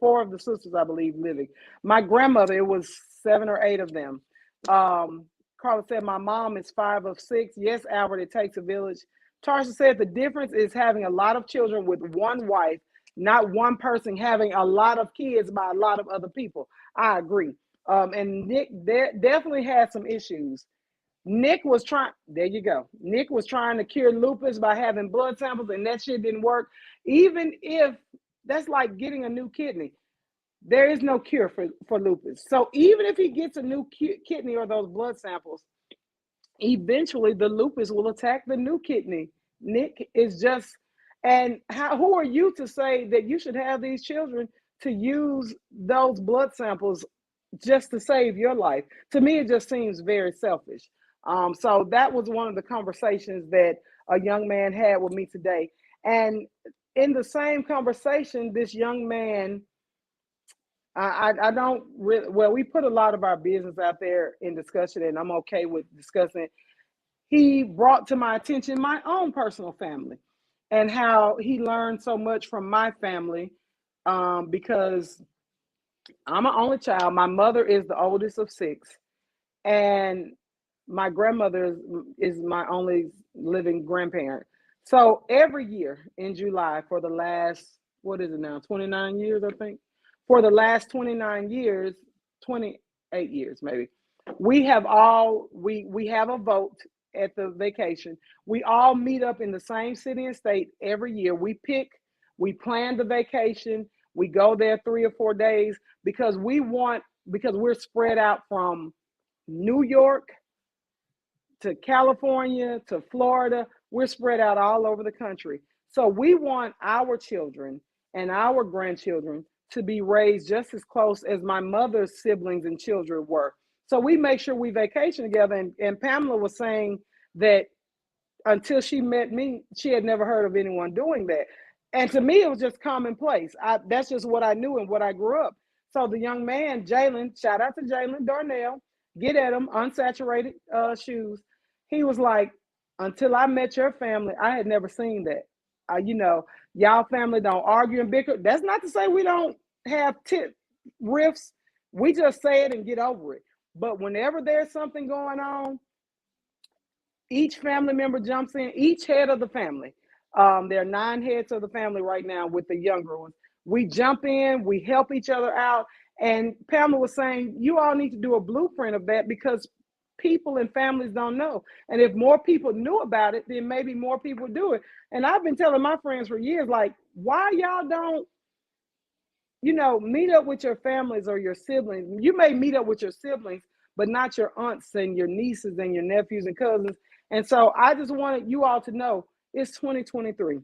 I believe, living. My grandmother, it was 7 or 8 of them. Carla said, my mom is 5 of 6. Yes, Albert, it takes a village. Tarsha said, the difference is having a lot of children with one wife, not one person having a lot of kids by a lot of other people. I agree. And Nick definitely had some issues. Nick was trying to cure lupus by having blood samples, and that shit didn't work. Even if that's like getting a new kidney, there is no cure for lupus. So even if he gets a new kidney or those blood samples, eventually the lupus will attack the new kidney. Nick is just, And who are you to say that you should have these children to use those blood samples just to save your life? To me, it just seems very selfish. So that was one of the conversations that a young man had with me today. And in the same conversation, this young man, I don't really, well, we put a lot of our business out there in discussion, and I'm okay with discussing it. He brought to my attention my own personal family and how he learned so much from my family, because I'm an only child. My mother is the oldest of six, and my grandmother is my only living grandparent. So every year in July for the last, what is it now, 29 years, I think? For the last 29 years, 28 years maybe, we have a vote at the vacation. We all meet up in the same city and state every year. We plan the vacation. We go there 3 or 4 days because because we're spread out from New York to California to Florida. We're spread out all over the country. So we want our children and our grandchildren to be raised just as close as my mother's siblings and children were. So we make sure we vacation together. And Pamela was saying that until she met me, she had never heard of anyone doing that. And to me, it was just commonplace. That's just what I knew and what I grew up. So the young man, Jalen, shout out to Jalen Darnell, get at him, unsaturated shoes. He was like, until I met your family, I had never seen that. Y'all family don't argue and bicker. That's not to say we don't have riffs. We just say it and get over it. But whenever there's something going on, each family member jumps in, each head of the family. There are 9 heads of the family right now with the younger ones. We jump in, we help each other out. And Pamela was saying, you all need to do a blueprint of that because people and families don't know. And if more people knew about it, then maybe more people do it. And I've been telling my friends for years, like, why y'all don't, meet up with your families or your siblings? You may meet up with your siblings, but not your aunts and your nieces and your nephews and cousins. And so I just wanted you all to know it's 2023.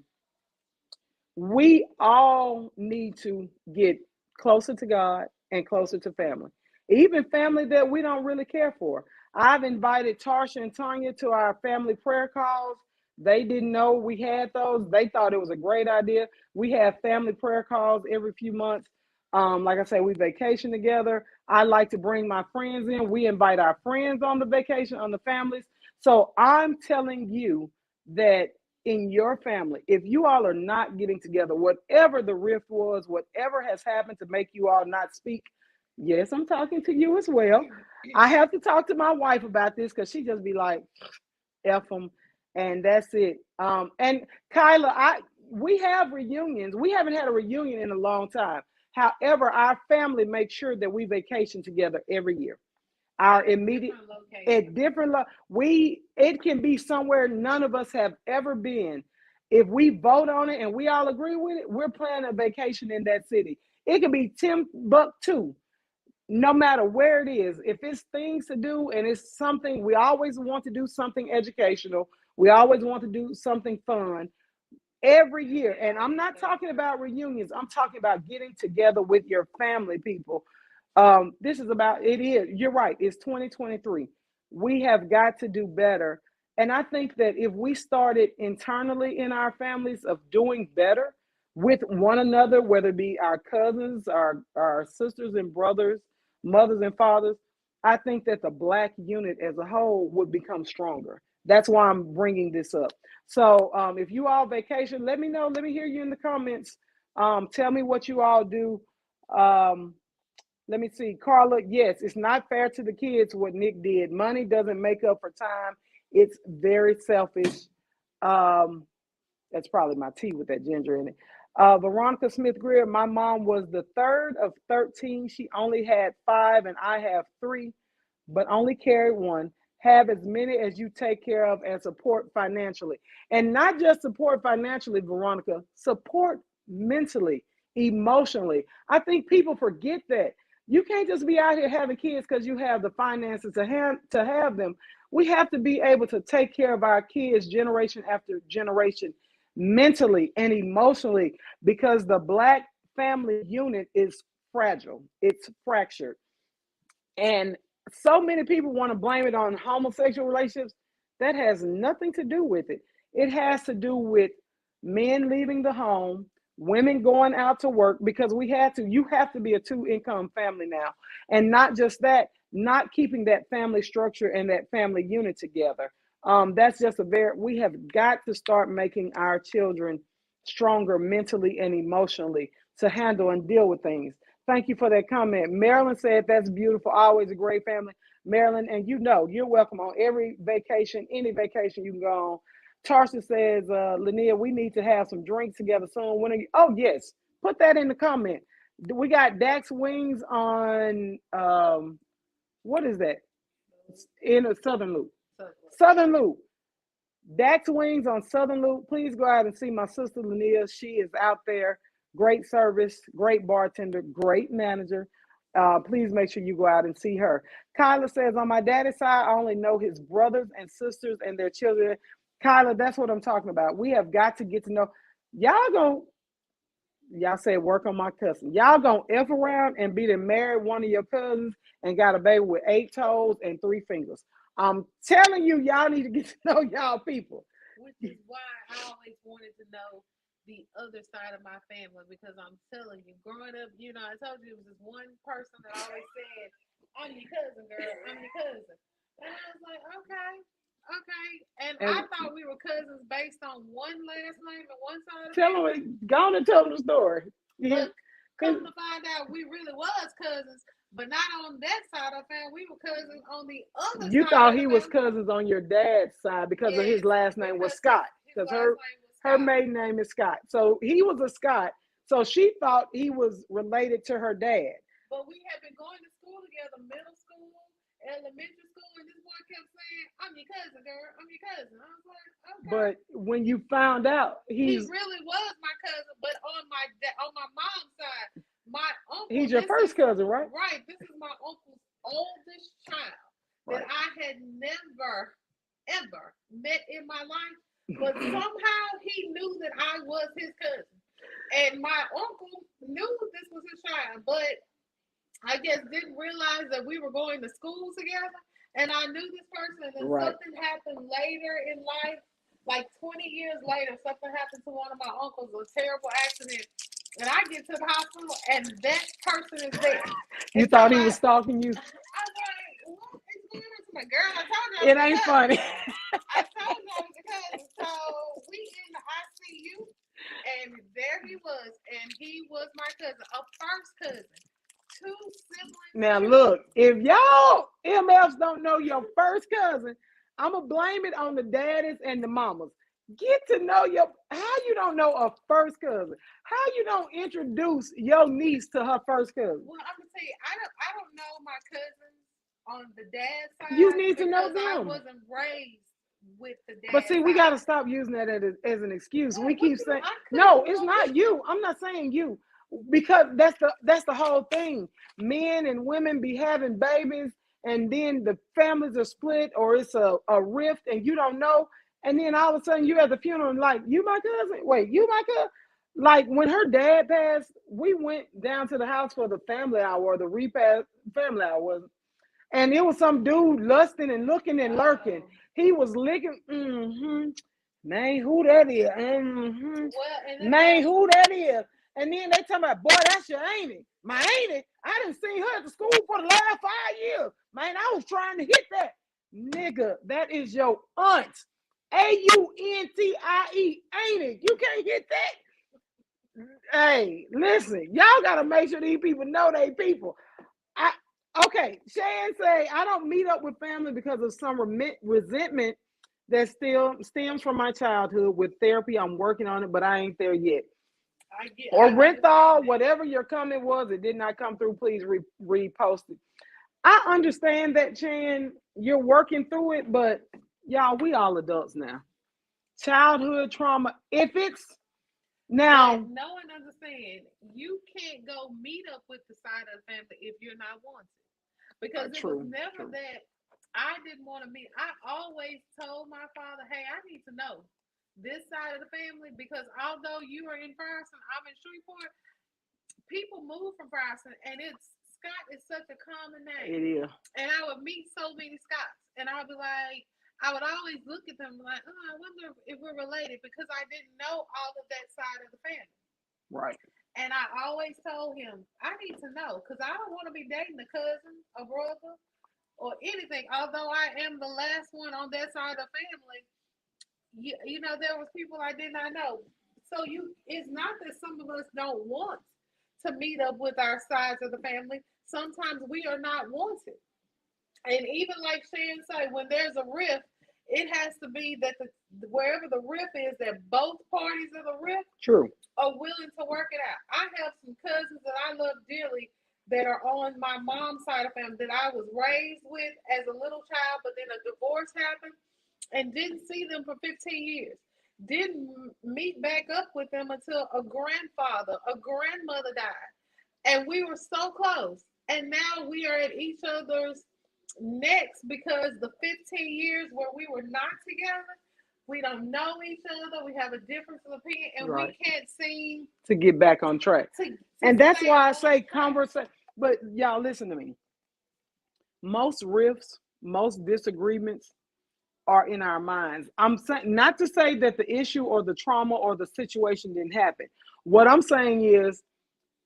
We all need to get closer to God and closer to family, even family that we don't really care for. I've invited Tarsha and Tanya to our family prayer calls. They didn't know we had those. They thought it was a great idea. We have family prayer calls every few months. Like I said, we vacation together. I like to bring my friends in. We invite our friends on the vacation, on the families. So I'm telling you that in your family, if you all are not getting together, whatever the rift was, whatever has happened to make you all not speak, yes, I'm talking to you as well. I have to talk to my wife about this because she just be like, F them, and that's it. And Kyla, we have reunions. We haven't had a reunion in a long time. However, our family makes sure that we vacation together every year. Our immediate at different it can be somewhere none of us have ever been. If we vote on it and we all agree with it, we're planning a vacation in that city. It can be Timbuktu, no matter where it is. If it's things to do and it's something, we always want to do something educational. We always want to do something fun every year. And I'm not talking about reunions. I'm talking about getting together with your family, people. You're right. It's 2023. We have got to do better. And I think that if we started internally in our families of doing better with one another, whether it be our cousins, our sisters and brothers, mothers and fathers, I think that the Black unit as a whole would become stronger. That's why I'm bringing this up. So if you all vacation, let me know. Let me hear you in the comments. Tell me what you all do. Let me see. Carla, yes, it's not fair to the kids what Nick did. Money doesn't make up for time. It's very selfish. That's probably my tea with that ginger in it. Veronica Smith Greer, my mom was the third of 13. She only had 5 and I have 3, but only carried 1. Have as many as you take care of and support financially. And not just support financially, Veronica, support mentally, emotionally. I think people forget that. You can't just be out here having kids because you have the finances to have them. We have to be able to take care of our kids generation after generation. mentally and emotionally, because the Black family unit is fragile, it's fractured. And so many people want to blame it on homosexual relationships. That has nothing to do with it. It has to do with men leaving the home, women going out to work, because we had to. You have to be a two-income family now. And not just that, not keeping that family structure and that family unit together. That's just we have got to start making our children stronger mentally and emotionally to handle and deal with things. Thank you for that comment. Marilyn said that's beautiful. Always a great family. Marilyn, and you're welcome on every vacation, any vacation you can go on. Tarsha says, Linnea, we need to have some drinks together soon. When are you? Oh, yes. Put that in the comment. We got Dax Wings on, what is that? In a Southern Loop. Southern Loop. Dax Wings on Southern Loop. Please go out and see my sister Linnea. She is out there. Great service, great bartender, great manager. Please make sure you go out and see her. Kyla says, on my daddy's side, I only know his brothers and sisters and their children. Kyla, that's what I'm talking about. We have got to get to know. Y'all say work on my cousin. Y'all gonna F around and be to marry one of your cousins and got a baby with 8 toes and 3 fingers. I'm telling you, y'all need to get to know y'all people. Which is why I always wanted to know the other side of my family, because I'm telling you, growing up, I told you it was this one person that always said, I'm your cousin, girl, I'm your cousin. And I was like, okay. And I thought we were cousins based on one last name and one side of the family. Go on and tell them the story. Yeah. Come to find out, we really was cousins, but not on that side of the family. We were cousins on the other side. You thought he was cousins on your dad's side because of his last name was Scott. Because her maiden name is Scott. So he was a Scott. So she thought he was related to her dad. But we had been going to school together, middle school, elementary school, and this boy kept saying, I'm your cousin, girl. I'm your cousin. I was like, okay. But when you found out he really was my cousin, but on my mom's side, my uncle. He's your first cousin, right? Right. This is my uncle's oldest child that I had never, ever met in my life. But somehow he knew that I was his cousin. And my uncle knew this was his child, but I guess didn't realize that we were going to school together. And I knew this person, and then something happened later in life, like 20 years later, something happened to one of my uncles, a terrible accident. And I get to the hospital, and that person is there. You thought he was stalking you? I was like, what is going on to my girl? I told you. It ain't funny. I told you I was a cousin. So we in the ICU, and there he was, and he was my cousin, a first cousin. 2 siblings. Now look, if y'all MFs don't know your first cousin, I'm gonna blame it on the daddies and the mamas. Get to know how you don't know a first cousin. How you don't introduce your niece to her first cousin. Well, I'm gonna tell you, I don't know my cousins on the dad's side. You need to know them. I wasn't raised with the dad. But see, we got to stop using that as an excuse. We keep saying, no, it's not you. I'm not saying you. Because that's the whole thing. Men and women be having babies, and then the families are split, or it's a rift, and you don't know. And then all of a sudden, you at the funeral, and like, you my cousin? Wait, you my cousin? Like when her dad passed, we went down to the house for the family hour, the repast family hour, and it was some dude lusting and looking and lurking. He was licking. Man, who that is? Man, who that is? And then they talking about, boy, that's your auntie. My auntie, I done seen her at the school for the last 5 years. Man, I was trying to hit that. Nigga, that is your aunt. Auntie, auntie. You can't get that. Hey, listen, y'all got to make sure these people know they people. Okay, Shan say, I don't meet up with family because of some resentment that still stems from my childhood. With therapy, I'm working on it, but I ain't there yet. Or Renthal, whatever your comment was, it did not come through. Please repost it. I understand that, Chan, you're working through it, but y'all, we all adults now. Childhood trauma, if it's now. But know and understand, you can't go meet up with the side of the family if you're not wanted. Because it was never that I didn't want to meet. I always told my father, hey, I need to know. this side of the family, because although you are in Ferguson, I'm in Shreveport, people move from Ferguson, and it's Scott is such a common name. It is. And I would meet so many Scots, and I would be like, I would always look at them like, oh, I wonder if we're related, because I didn't know all of that side of the family. Right. And I always told him, I need to know, because I don't want to be dating a cousin, a brother, or anything. Although I am the last one on that side of the family, you know, there was people I did not know. So it's not that some of us don't want to meet up with our sides of the family. Sometimes we are not wanted. And even like Shan said, when there's a rift, it has to be that wherever the rift is, that both parties of the rift are willing to work it out. I have some cousins that I love dearly that are on my mom's side of family that I was raised with as a little child, but then a divorce happened and didn't see them for 15 years. Didn't meet back up with them until a grandmother died. And we were so close. And now we are at each other's necks because the 15 years where we were not together, we don't know each other. We have a difference of opinion, and we can't seem to get back on track. And that's why I say conversation. But y'all listen to me. Most rifts, most disagreements are in our minds. I'm saying not to say that the issue or the trauma or the situation didn't happen. What I'm saying is,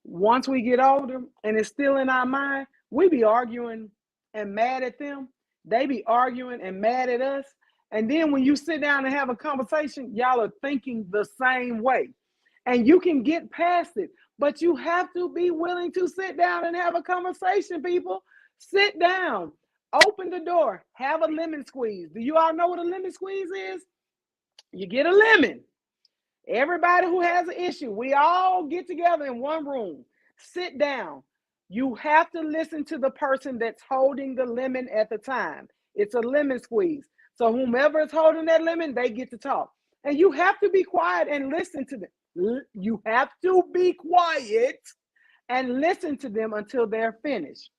once we get older and it's still in our mind, we be arguing and mad at them. They be arguing and mad at us. And then when you sit down and have a conversation, y'all are thinking the same way. And you can get past it, but you have to be willing to sit down and have a conversation, people. Sit down, open the door, have a lemon squeeze. Do you all know what a lemon squeeze is? You get a lemon. Everybody who has an issue, we all get together in one room, sit down. You have to listen to the person that's holding the lemon at the time. It's a lemon squeeze. So whomever is holding that lemon, they get to talk. And you have to be quiet and listen to them. You have to be quiet and listen to them until they're finished.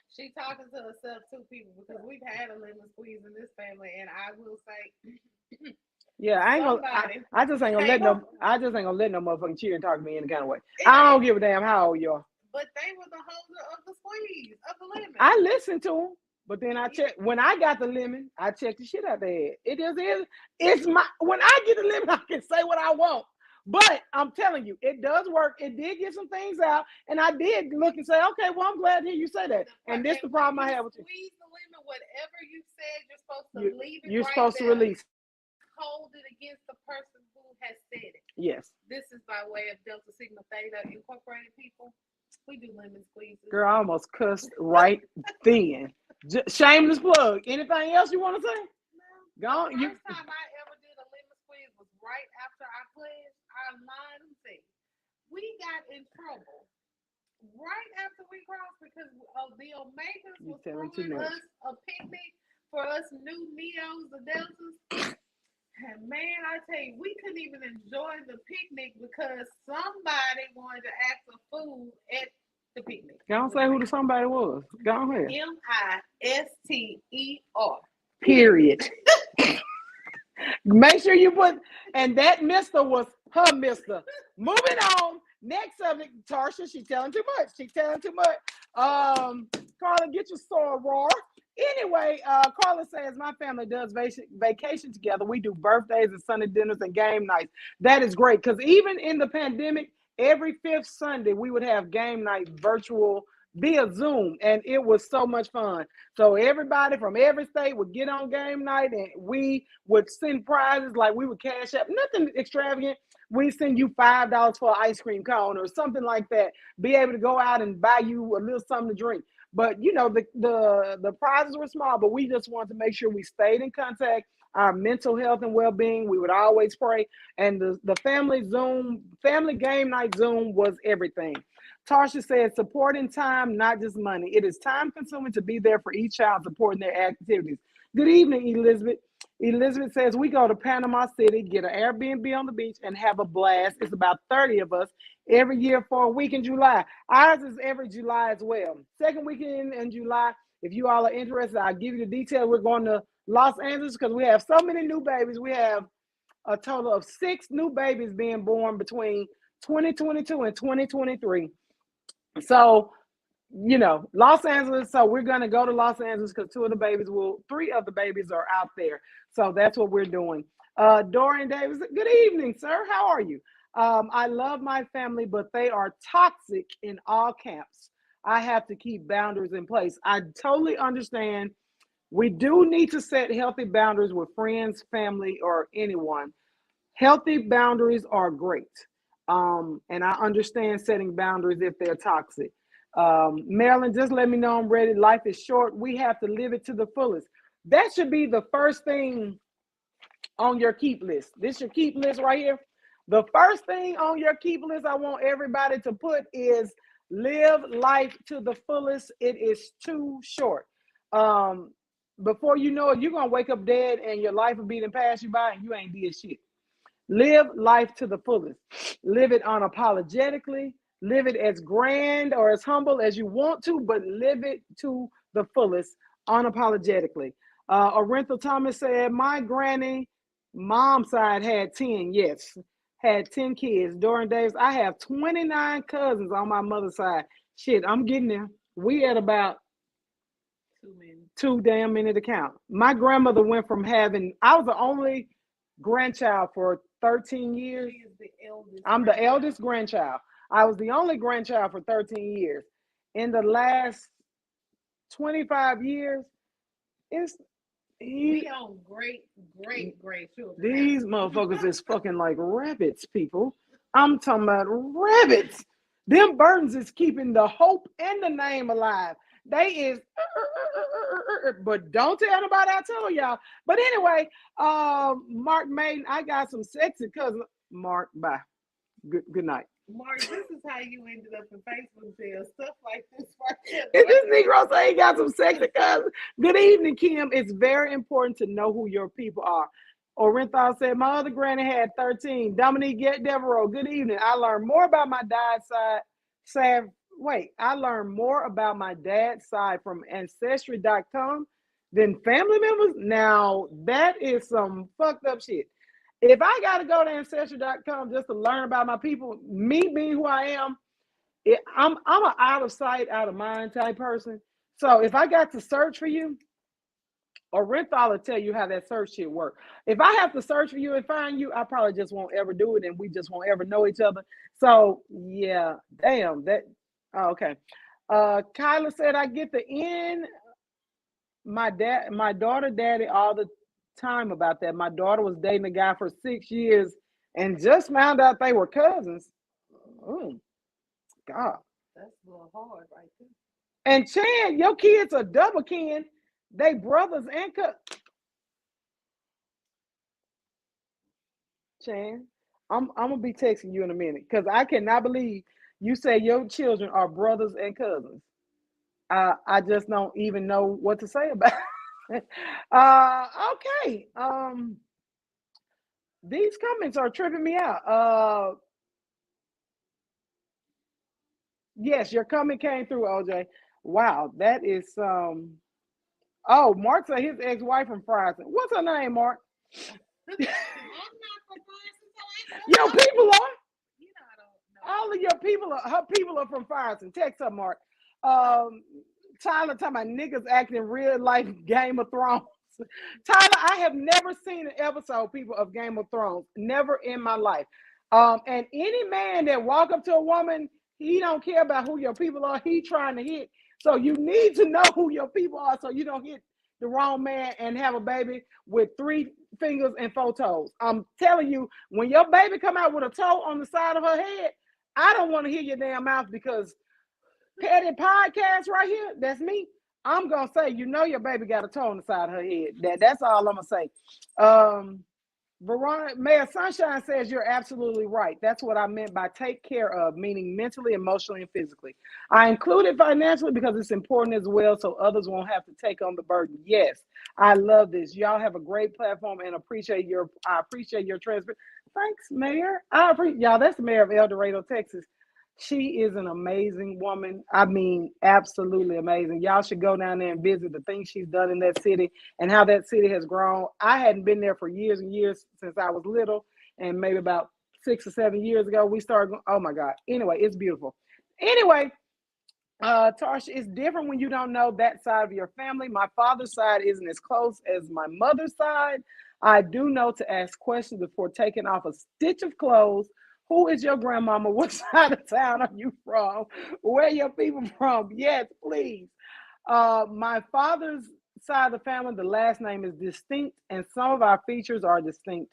She talking to herself too, people, because we've had a lemon squeeze in this family, and I will say yeah, I just ain't gonna let no motherfucking cheer and talk to me any kind of way. I don't give a damn how old you are. But they were the holder of the squeeze, of the lemon. I listened to them, but then I check when I got the lemon, I checked the shit out their head. It's my when I get the lemon, I can say what I want. But I'm telling you, it does work. It did get some things out, and I did look and say, okay, well, I'm glad to hear you say that. And this is the problem I have with you. Squeeze the lemon, whatever you said, you're supposed to leave it. You're supposed to release. Hold it against the person who has said it. Yes. This is by way of Delta Sigma Theta Incorporated people. We do lemon squeezes. Girl, I almost cussed right then. Shameless plug. Anything else you want to say? No. The first time I ever did a lemon squeeze was right after I pledged our line. We got in trouble right after we crossed because the Omegas was throwing us a picnic for us new Neos, the Deltas. And man, I tell you, we couldn't even enjoy the picnic because somebody wanted to ask for food at the picnic. Don't say who the somebody was. Go ahead. Mister. Period. Make sure you put, and that mister was her mister. Moving on. Next subject, Tarsha, she's telling too much. Carla, get your sword roar. Anyway, Carla says, my family does vacation together. We do birthdays and Sunday dinners and game nights. That is great because even in the pandemic, every fifth Sunday, we would have game night virtual via Zoom, and it was so much fun. So everybody from every state would get on game night, and we would send prizes, like we would cash up, nothing extravagant. We send you $5 for an ice cream cone or something like that. Be able to go out and buy you a little something to drink. But you know, the prizes were small, but we just wanted to make sure we stayed in contact. Our mental health and well-being, we would always pray. And the family game night Zoom was everything. Tarsha said, supporting time, not just money. It is time consuming to be there for each child, supporting their activities. Good evening, Elizabeth. Elizabeth says, we go to Panama City, get an Airbnb on the beach, and have a blast. It's about 30 of us every year for a week in July. Ours is every July as well. Second weekend in July, if you all are interested, I'll give you the detail. We're going to Los Angeles because we have so many new babies. We have a total of 6 new babies being born between 2022 and 2023. So, Los Angeles. So we're going to go to Los Angeles because 3 of the babies are out there. So that's what we're doing. Dorian Davis, good evening, sir. How are you? I love my family, but they are toxic in all camps. I have to keep boundaries in place. I totally understand. We do need to set healthy boundaries with friends, family, or anyone. Healthy boundaries are great. And I understand setting boundaries if they're toxic. Marilyn, just let me know I'm ready. Life is short. We have to live it to the fullest. That should be the first thing on your keep list. This your keep list right here. The first thing on your keep list I want everybody to put is live life to the fullest. It is too short. Before you know it, you're going to wake up dead and your life will be passed you by and you ain't did shit. Live life to the fullest. Live it unapologetically. Live it as grand or as humble as you want to, but live it to the fullest unapologetically. Orenthal Thomas said, my granny, mom's side had 10, yes, had 10 kids. Dorian Davis, I have 29 cousins on my mother's side. Shit, I'm getting there. We at about too damn many to count. My grandmother went from I was the only grandchild for 13 years. She is the eldest. I'm the eldest grandchild. I was the only grandchild for 13 years. In the last 25 years, we own great children. These motherfuckers is fucking like rabbits, people. I'm talking about rabbits. Them burdens is keeping the hope and the name alive. They is, but don't tell nobody I told y'all. But anyway, Mark Maiden, I got some sexy cousins. Mark, bye. Good night. Mark, this is how you ended up in Facebook jail. Stuff like this. If this Negro say he got some sexy cousins. Good evening, Kim. It's very important to know who your people are. Orenthal said, my other granny had 13. Dominique Devereaux, good evening. I learned more about my dad's side. I learned more about my dad's side from Ancestry.com than family members. Now, that is some fucked up shit. If I got to go to Ancestry.com just to learn about my people, me being who I am, I'm an out of sight, out of mind type person. So if I got to search for you, Orenthal will tell you how that search shit works. If I have to search for you and find you, I probably just won't ever do it, and we just won't ever know each other. So yeah, damn that. Oh, okay. Kyla said, I get the end my daughter daddy all the time about that. My daughter was dating a guy for 6 years and just found out they were cousins. Oh, God. That's a little hard right there. And Chan, your kids are double kin. They brothers and cousins. Chan, I'm going to be texting you in a minute because I cannot believe you say your children are brothers and cousins. I just don't even know what to say about it. Okay. These comments are tripping me out. Yes, your comment came through, OJ. Wow, that is oh, Mark said his ex-wife from Frierson. What's her name, Mark? I'm not from Frierson, Your people are. You know, I don't know. All of your people her people are from Frierson. Text her, Mark. Tyler talking about niggas acting real life Game of Thrones. Tyler, I have never seen an episode, people, of Game of Thrones. Never in my life. And any man that walk up to a woman, he don't care about who your people are. He trying to hit. So you need to know who your people are so you don't hit the wrong man and have a baby with 3 fingers and 4 toes. I'm telling you, when your baby come out with a toe on the side of her head, I don't want to hear your damn mouth because petty podcast right here, that's me. I'm going to say, your baby got a toe on the side of her head. That's all I'm going to say. Veronica, Mayor Sunshine says you're absolutely right. That's what I meant by take care of, meaning mentally, emotionally, and physically. I included financially because it's important as well so others won't have to take on the burden. Yes, I love this. Y'all have a great platform and I appreciate your transparency. Thanks, Mayor. I appreciate y'all. That's the mayor of El Dorado, Texas. She is an amazing woman. I mean, absolutely amazing. Y'all should go down there and visit the things she's done in that city and how that city has grown. I hadn't been there for years and years since I was little, and maybe about 6 or 7 years ago, we started going, oh my God. Anyway, it's beautiful. Anyway, Tarsha, it's different when you don't know that side of your family. My father's side isn't as close as my mother's side. I do know to ask questions before taking off a stitch of clothes. Who is your grandmama? What side of town are you from? Where are your people from? Yes, please. My father's side of the family, the last name is distinct, and some of our features are distinct.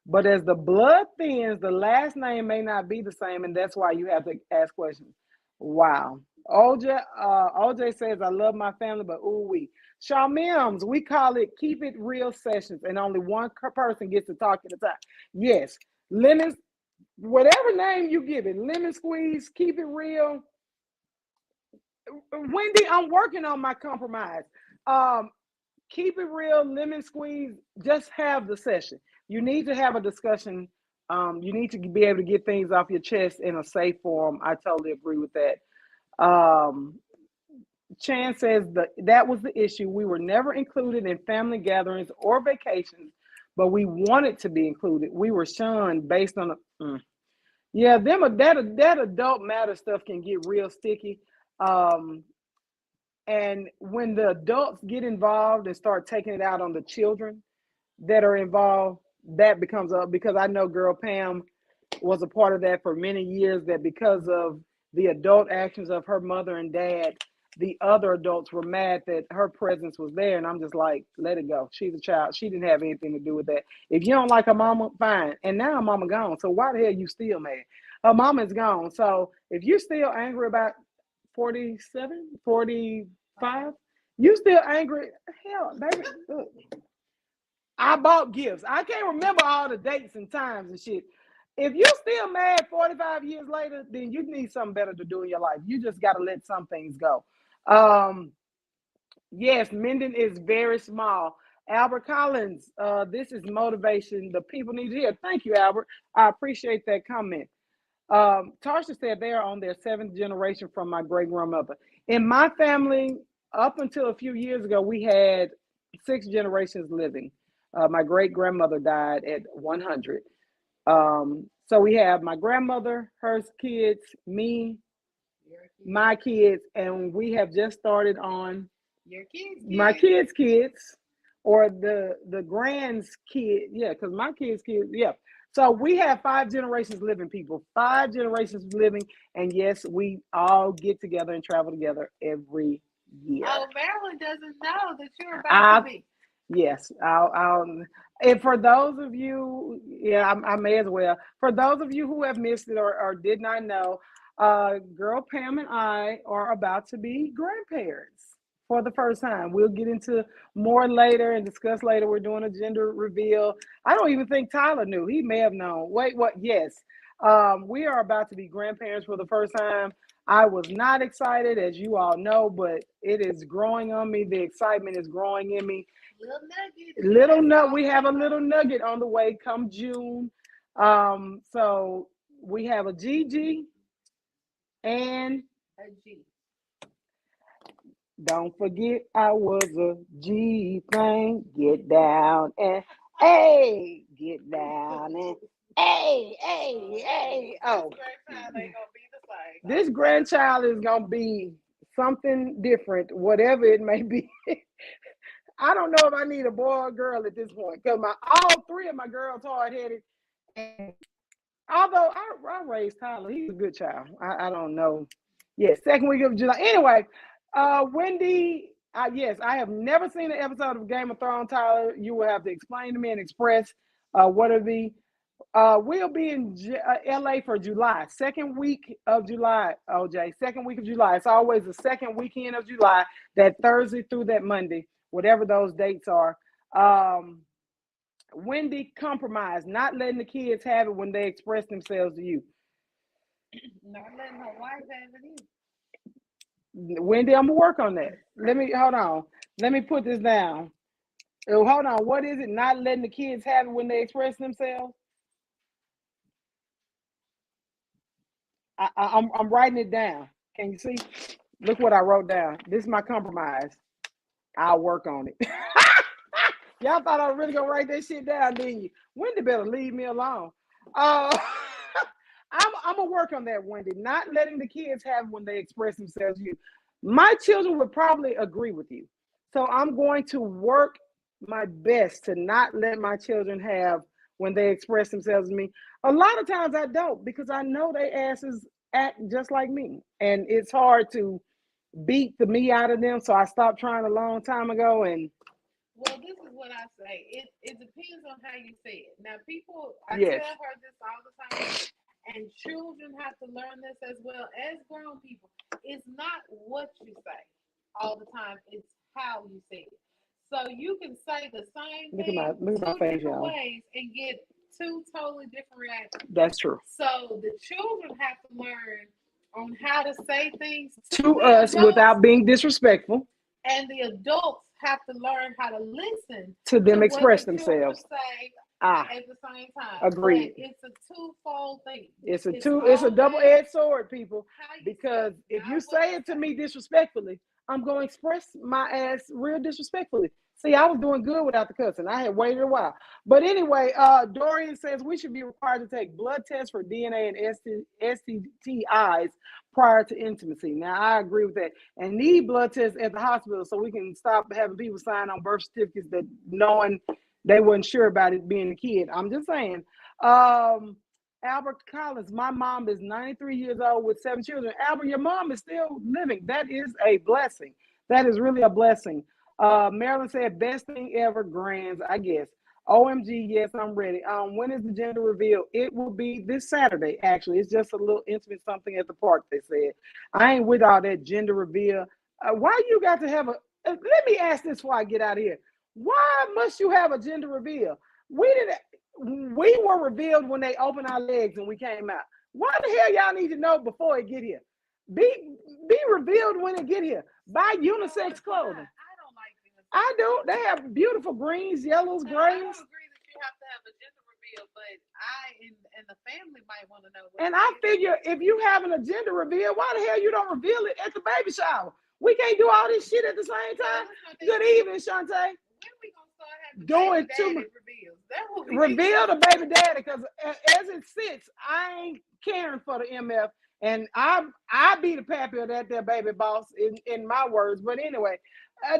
But as the blood thins, the last name may not be the same, and that's why you have to ask questions. Wow. OJ says, I love my family, but ooh wee. Shaw Mims, we call it keep it real sessions, and only one person gets to talk at a time. Yes, lemons, whatever name you give it, lemon squeeze, keep it real. Wendy, I'm working on my compromise. Keep it real, lemon squeeze, just have the session. You need to have a discussion. You need to be able to get things off your chest in a safe form. I totally agree with that. Chan says that was the issue. We were never included in family gatherings or vacations, but we wanted to be included. We were shunned based on yeah, that adult matter stuff can get real sticky. And when the adults get involved and start taking it out on the children that are involved, that becomes up, because I know girl Pam was a part of that for many years, that because of the adult actions of her mother and dad, the other adults were mad that her presence was there. And I'm just like, let it go. She's a child. She didn't have anything to do with that. If you don't like her mama, fine. And now her mama gone. So why the hell you still mad? Her mama's gone. So if you're still angry about 47, 45, you still angry? Hell, baby. Look. I bought gifts. I can't remember all the dates and times and shit. If you're still mad 45 years later, then you need something better to do in your life. You just got to let some things go. Yes, Minden is very small. Albert Collins, this is motivation the people need to hear. Thank you, Albert. I appreciate that comment. Tarsha said they are on their 7th generation from my great grandmother. In my family, up until a few years ago, we had 6 generations living. My great grandmother died at 100. So we have my grandmother, her kids, me, my kids, and we have just started on your kids, my kids, or the grand's kid. Yeah, because my kids, yeah. So we have 5 generations living, people. 5 generations living, and yes, we all get together and travel together every year. Oh, Marilyn doesn't know that you're about to be. Yes, I'll. And for those of you, yeah, I may as well. For those of you who have missed it or did not know, girl Pam and I are about to be grandparents for the first time. We'll get into more later and discuss later. We're doing a gender reveal. I don't even think Tyler knew. He may have known. Wait, what? Yes. We are about to be grandparents for the first time. I was not excited, as you all know, but it is growing on me. The excitement is growing in me. Little nugget. We have a little nugget on the way come June. So we have a Gigi and a G. Don't forget I was a G thing. Get down and hey, get down and hey. Oh, this grandchild is gonna be something different, whatever it may be. I don't know if I need a boy or girl at this point, because all 3 of my girls hard-headed. And although I raised Tyler, he's a good child. I don't know. Yeah, 2nd week of July. Anyway, Wendy, yes, I have never seen an episode of Game of Thrones, Tyler. You will have to explain to me and express what it'll be. We'll be in LA for July, 2nd week of July, OJ, 2nd week of July. It's always the 2nd weekend of July, that Thursday through that Monday, whatever those dates are. Wendy, compromise, not letting the kids have it when they express themselves to you. Not letting her wife have it either. Wendy, I'm gonna work on that. Hold on. Let me put this down. Oh, hold on. What is it? Not letting the kids have it when they express themselves? I'm writing it down. Can you see? Look what I wrote down. This is my compromise. I'll work on it. Y'all thought I was really gonna write that shit down, didn't you? Wendy better leave me alone. Uh, I'm gonna work on that, Wendy. Not letting the kids have when they express themselves. You, my children would probably agree with you. So I'm going to work my best to not let my children have when they express themselves to me. A lot of times I don't because I know they asses act just like me, and it's hard to beat the me out of them. So I stopped trying a long time ago, and well, this is what I say. It depends on how you say it. Now, people, I yes, tell her this all the time, and children have to learn this as well as grown people. It's not what you say all the time, it's how you say it. So you can say the same look at thing my two face, different y'all. ways and get two totally different reactions. That's true. So the children have to learn on how to say things To us adults, without being disrespectful, and the adults have to learn how to listen to them to express what the children themselves. say Ah, at the same time. agreed. But it's a twofold thing. It's a always double-edged sword, people. how you say Because it, if not you what say you it to say. me disrespectfully, I'm going to express my ass real disrespectfully. See, I was doing good without the cussing. I had waited a while. But anyway, Dorian says we should be required to take blood tests for DNA and STIs prior to intimacy. Now, I agree with that. And need blood tests at the hospital so we can stop having people sign on birth certificates that knowing they wasn't sure about it being a kid. I'm just saying. Albert Collins, my mom is 93 years old with 7 children. Albert, your mom is still living. That is a blessing. That is really a blessing. Marilyn said, best thing ever, grands, I guess. OMG, yes, I'm ready. When is the gender reveal? It will be this Saturday, actually. It's just a little intimate something at the park, they said. I ain't with all that gender reveal. Why you got to have a, let me ask this before I get out of here. Why must you have a gender reveal? We were revealed when they opened our legs and we came out. Why the hell y'all need to know before it get here? Be revealed when it get here. Buy unisex clothing. I don't like unisex. I do. They have beautiful greens, yellows, I grays. don't agree that you have to have a gender reveal, but I and the family might want to know. And I figure if you having a gender reveal, why the hell you don't reveal it at the baby shower? We can't do all this shit at the same time. Good evening, Shantae. When we gonna start having Doing baby too daddy reveals? That will be reveal the baby daddy, because as it sits, I ain't caring for the MF, and I be the pappy of that there baby boss in my words. But anyway,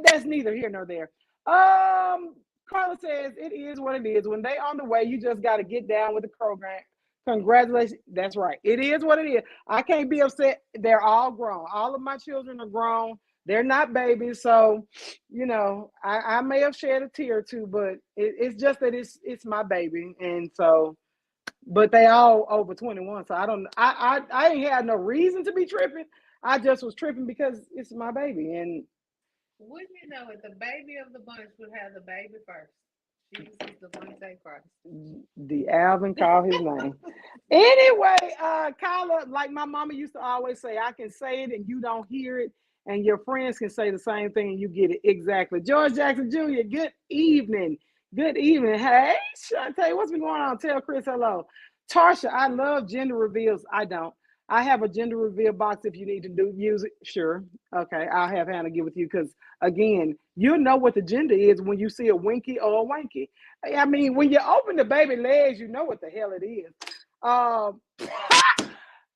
that's neither here nor there. Carla says it is what it is. When they on the way, you just got to get down with the program. Congratulations. That's right. It is what it is. I can't be upset. They're all grown. All of my children are grown. They're not babies. So, you know, I may have shed a tear or two, but it's just that it's my baby. And so, but they all over 21. So I ain't had no reason to be tripping. I just was tripping because it's my baby. And wouldn't you know it, the baby of the bunch would have the baby first. Jesus is the one that Christ. The Alvin called his name. Anyway, Kyla, like my mama used to always say, I can say it and you don't hear it, and your friends can say the same thing and you get it. Exactly. George Jackson Jr., good evening. Good evening. Hey, Shantae, what's been going on? Tell Chris hello. Tarsha, I love gender reveals. I don't. I have a gender reveal box if you need to use it. Sure. Okay, I'll have Hannah get with you because, again, you know what the gender is when you see a winky or a wanky. I mean, when you open the baby legs, you know what the hell it is.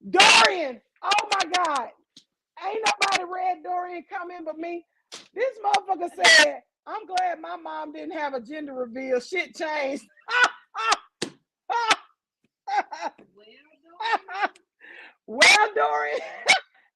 Dorian, oh my God. Ain't nobody read Dorian comment but me. This motherfucker said, I'm glad my mom didn't have a gender reveal. Shit changed. Well, Dorian,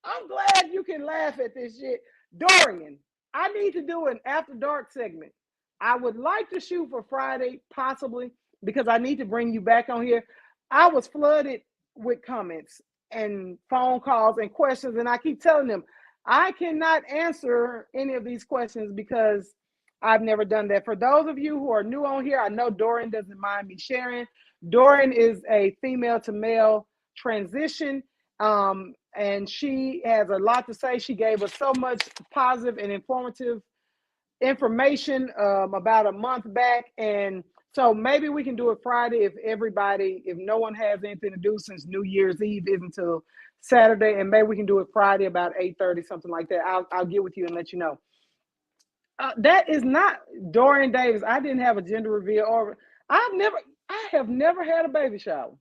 I'm glad you can laugh at this shit. Dorian, I need to do an after dark segment. I would like to shoot for Friday, possibly, because I need to bring you back on here. I was flooded with comments and phone calls and questions, and I keep telling them I cannot answer any of these questions because I've never done that. For those of you who are new on here, I know Dorian doesn't mind me sharing. Dorian is a female to male transition, and she has a lot to say. She gave us so much positive and informative information about a month back, and so maybe we can do it Friday if no one has anything to do, since New Year's Eve isn't until Saturday, and maybe we can do it Friday about 8:30, something like that. I'll get with you and let you know. That is not Dorian Davis. I didn't have a gender reveal, or I have never had a baby shower.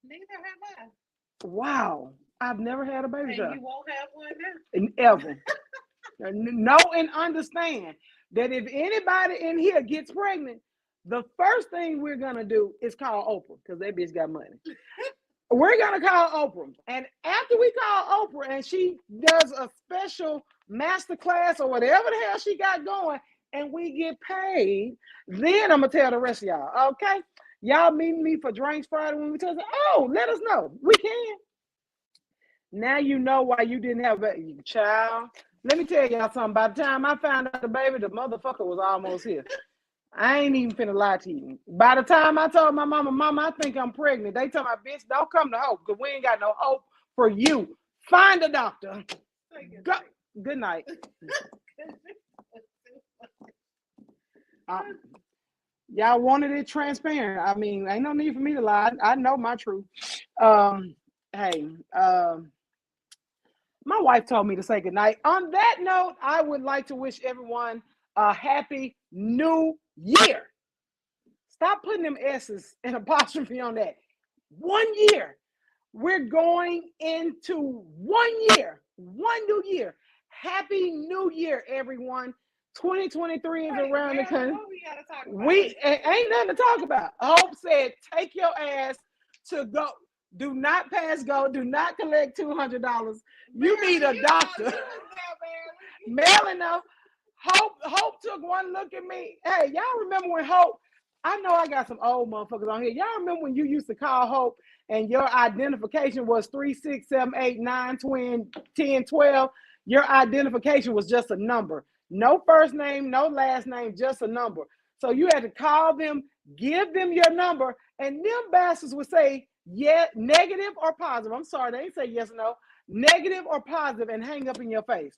Neither have I. Wow, I've never had a baby shower. And you won't have one now? Ever. Know and understand that if anybody in here gets pregnant, the first thing we're gonna do is call Oprah, because that bitch got money. We're gonna call Oprah, and after we call Oprah and she does a special master class or whatever the hell she got going, and we get paid, then I'm gonna tell the rest of y'all. Okay, y'all meeting me for drinks Friday when we tell us, oh, let us know. We can. Now you know why you didn't have a child. Let me tell y'all something. By the time I found out the baby, the motherfucker was almost here. I ain't even finna lie to you. By the time I told my mama, I think I'm pregnant, they told my bitch, don't come to Hope, because we ain't got no hope for you. Find a doctor. Go. Good night. Y'all wanted it transparent. I mean, ain't no need for me to lie. I know my truth. Hey, my wife told me to say goodnight. On that note, I would like to wish everyone a happy new year. Stop putting them S's and apostrophe on that. 1 year. We're going into 1 year, one new year. Happy New Year, everyone. 2023 is around the country. We ain't nothing to talk about. Hope said, take your ass to go. Do not pass go. Do not collect $200. You need a doctor. Marilyn, no. Hope took one look at me. Hey, y'all remember when Hope, I know I got some old motherfuckers on here. Y'all remember when you used to call Hope and your identification was 3, 6, 7, 8, 9, 10, 12. Your identification was just a number. No first name, no last name, just a number. So you had to call them, give them your number, and them bastards would say, yeah, negative or positive. I'm sorry, they ain't say yes or no. Negative or positive, and hang up in your face.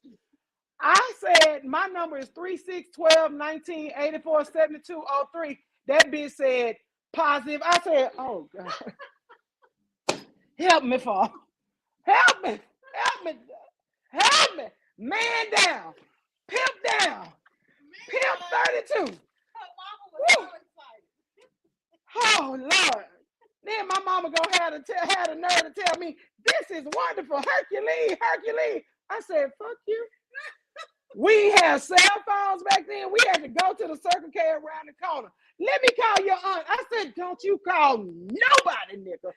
I said, my number is 3, 6, 12, 19, 84, 72, 03. That bitch said positive. I said, oh, God. Help me, Father. Help me. Help me. Help me. Man down. Pimp down. Pimp 32. Woo. Oh, Lord. Then my mama gonna have the nerve to tell me, this is wonderful. Hercules. I said, fuck you. We had cell phones back then. We had to go to the Circle K around the corner. Let me call your aunt. I said, don't you call nobody, nigga.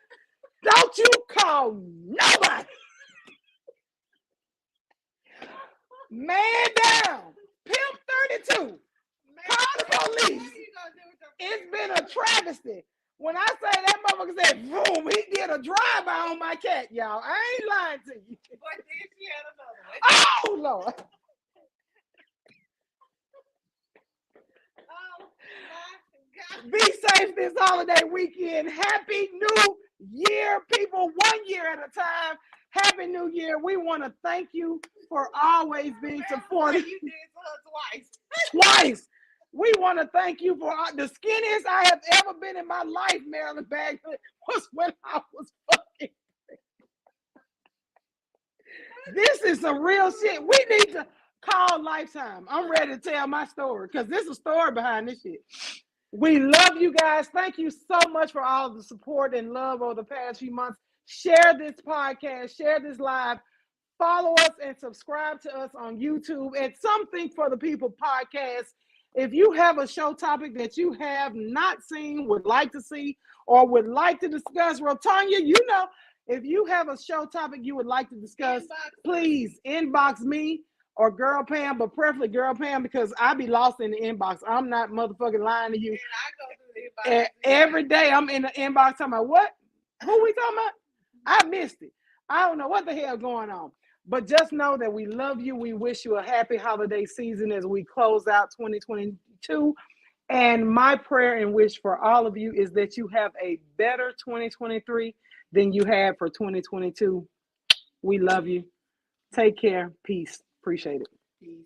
Don't you call nobody. Man down. Pimp 32. Call the police. It's been a travesty. When I say that motherfucker said, boom, he did a drive-by on my cat, y'all. I ain't lying to you. But then she had another one. Oh, Lord. Oh, my God. Be safe this holiday weekend. Happy New Year, people. 1 year at a time. Happy New Year. We want to thank you for always being supportive. You did it twice. We want to thank you for the skinniest I have ever been in my life, Marilyn Bagley, was when I was fucking. This is some real shit. We need to call Lifetime. I'm ready to tell my story, because there's a story behind this shit. We love you guys. Thank you so much for all the support and love over the past few months. Share this podcast, share this live. Follow us and subscribe to us on YouTube at Something for the People podcast. If you have a show topic that you have not seen, would like to see, or would like to discuss, Rotonya, you know, if you have a show topic you would like to discuss, please inbox me or Girl Pam, but preferably Girl Pam, because I be lost in the inbox. I'm not motherfucking lying to you. Yeah, I go through the inbox. Every day I'm in the inbox talking about what? Who we talking about? I missed it. I don't know what the hell going on. But just know that we love you. We wish you a happy holiday season as we close out 2022. And my prayer and wish for all of you is that you have a better 2023 than you had for 2022. We love you. Take care. Peace. Appreciate it. Peace.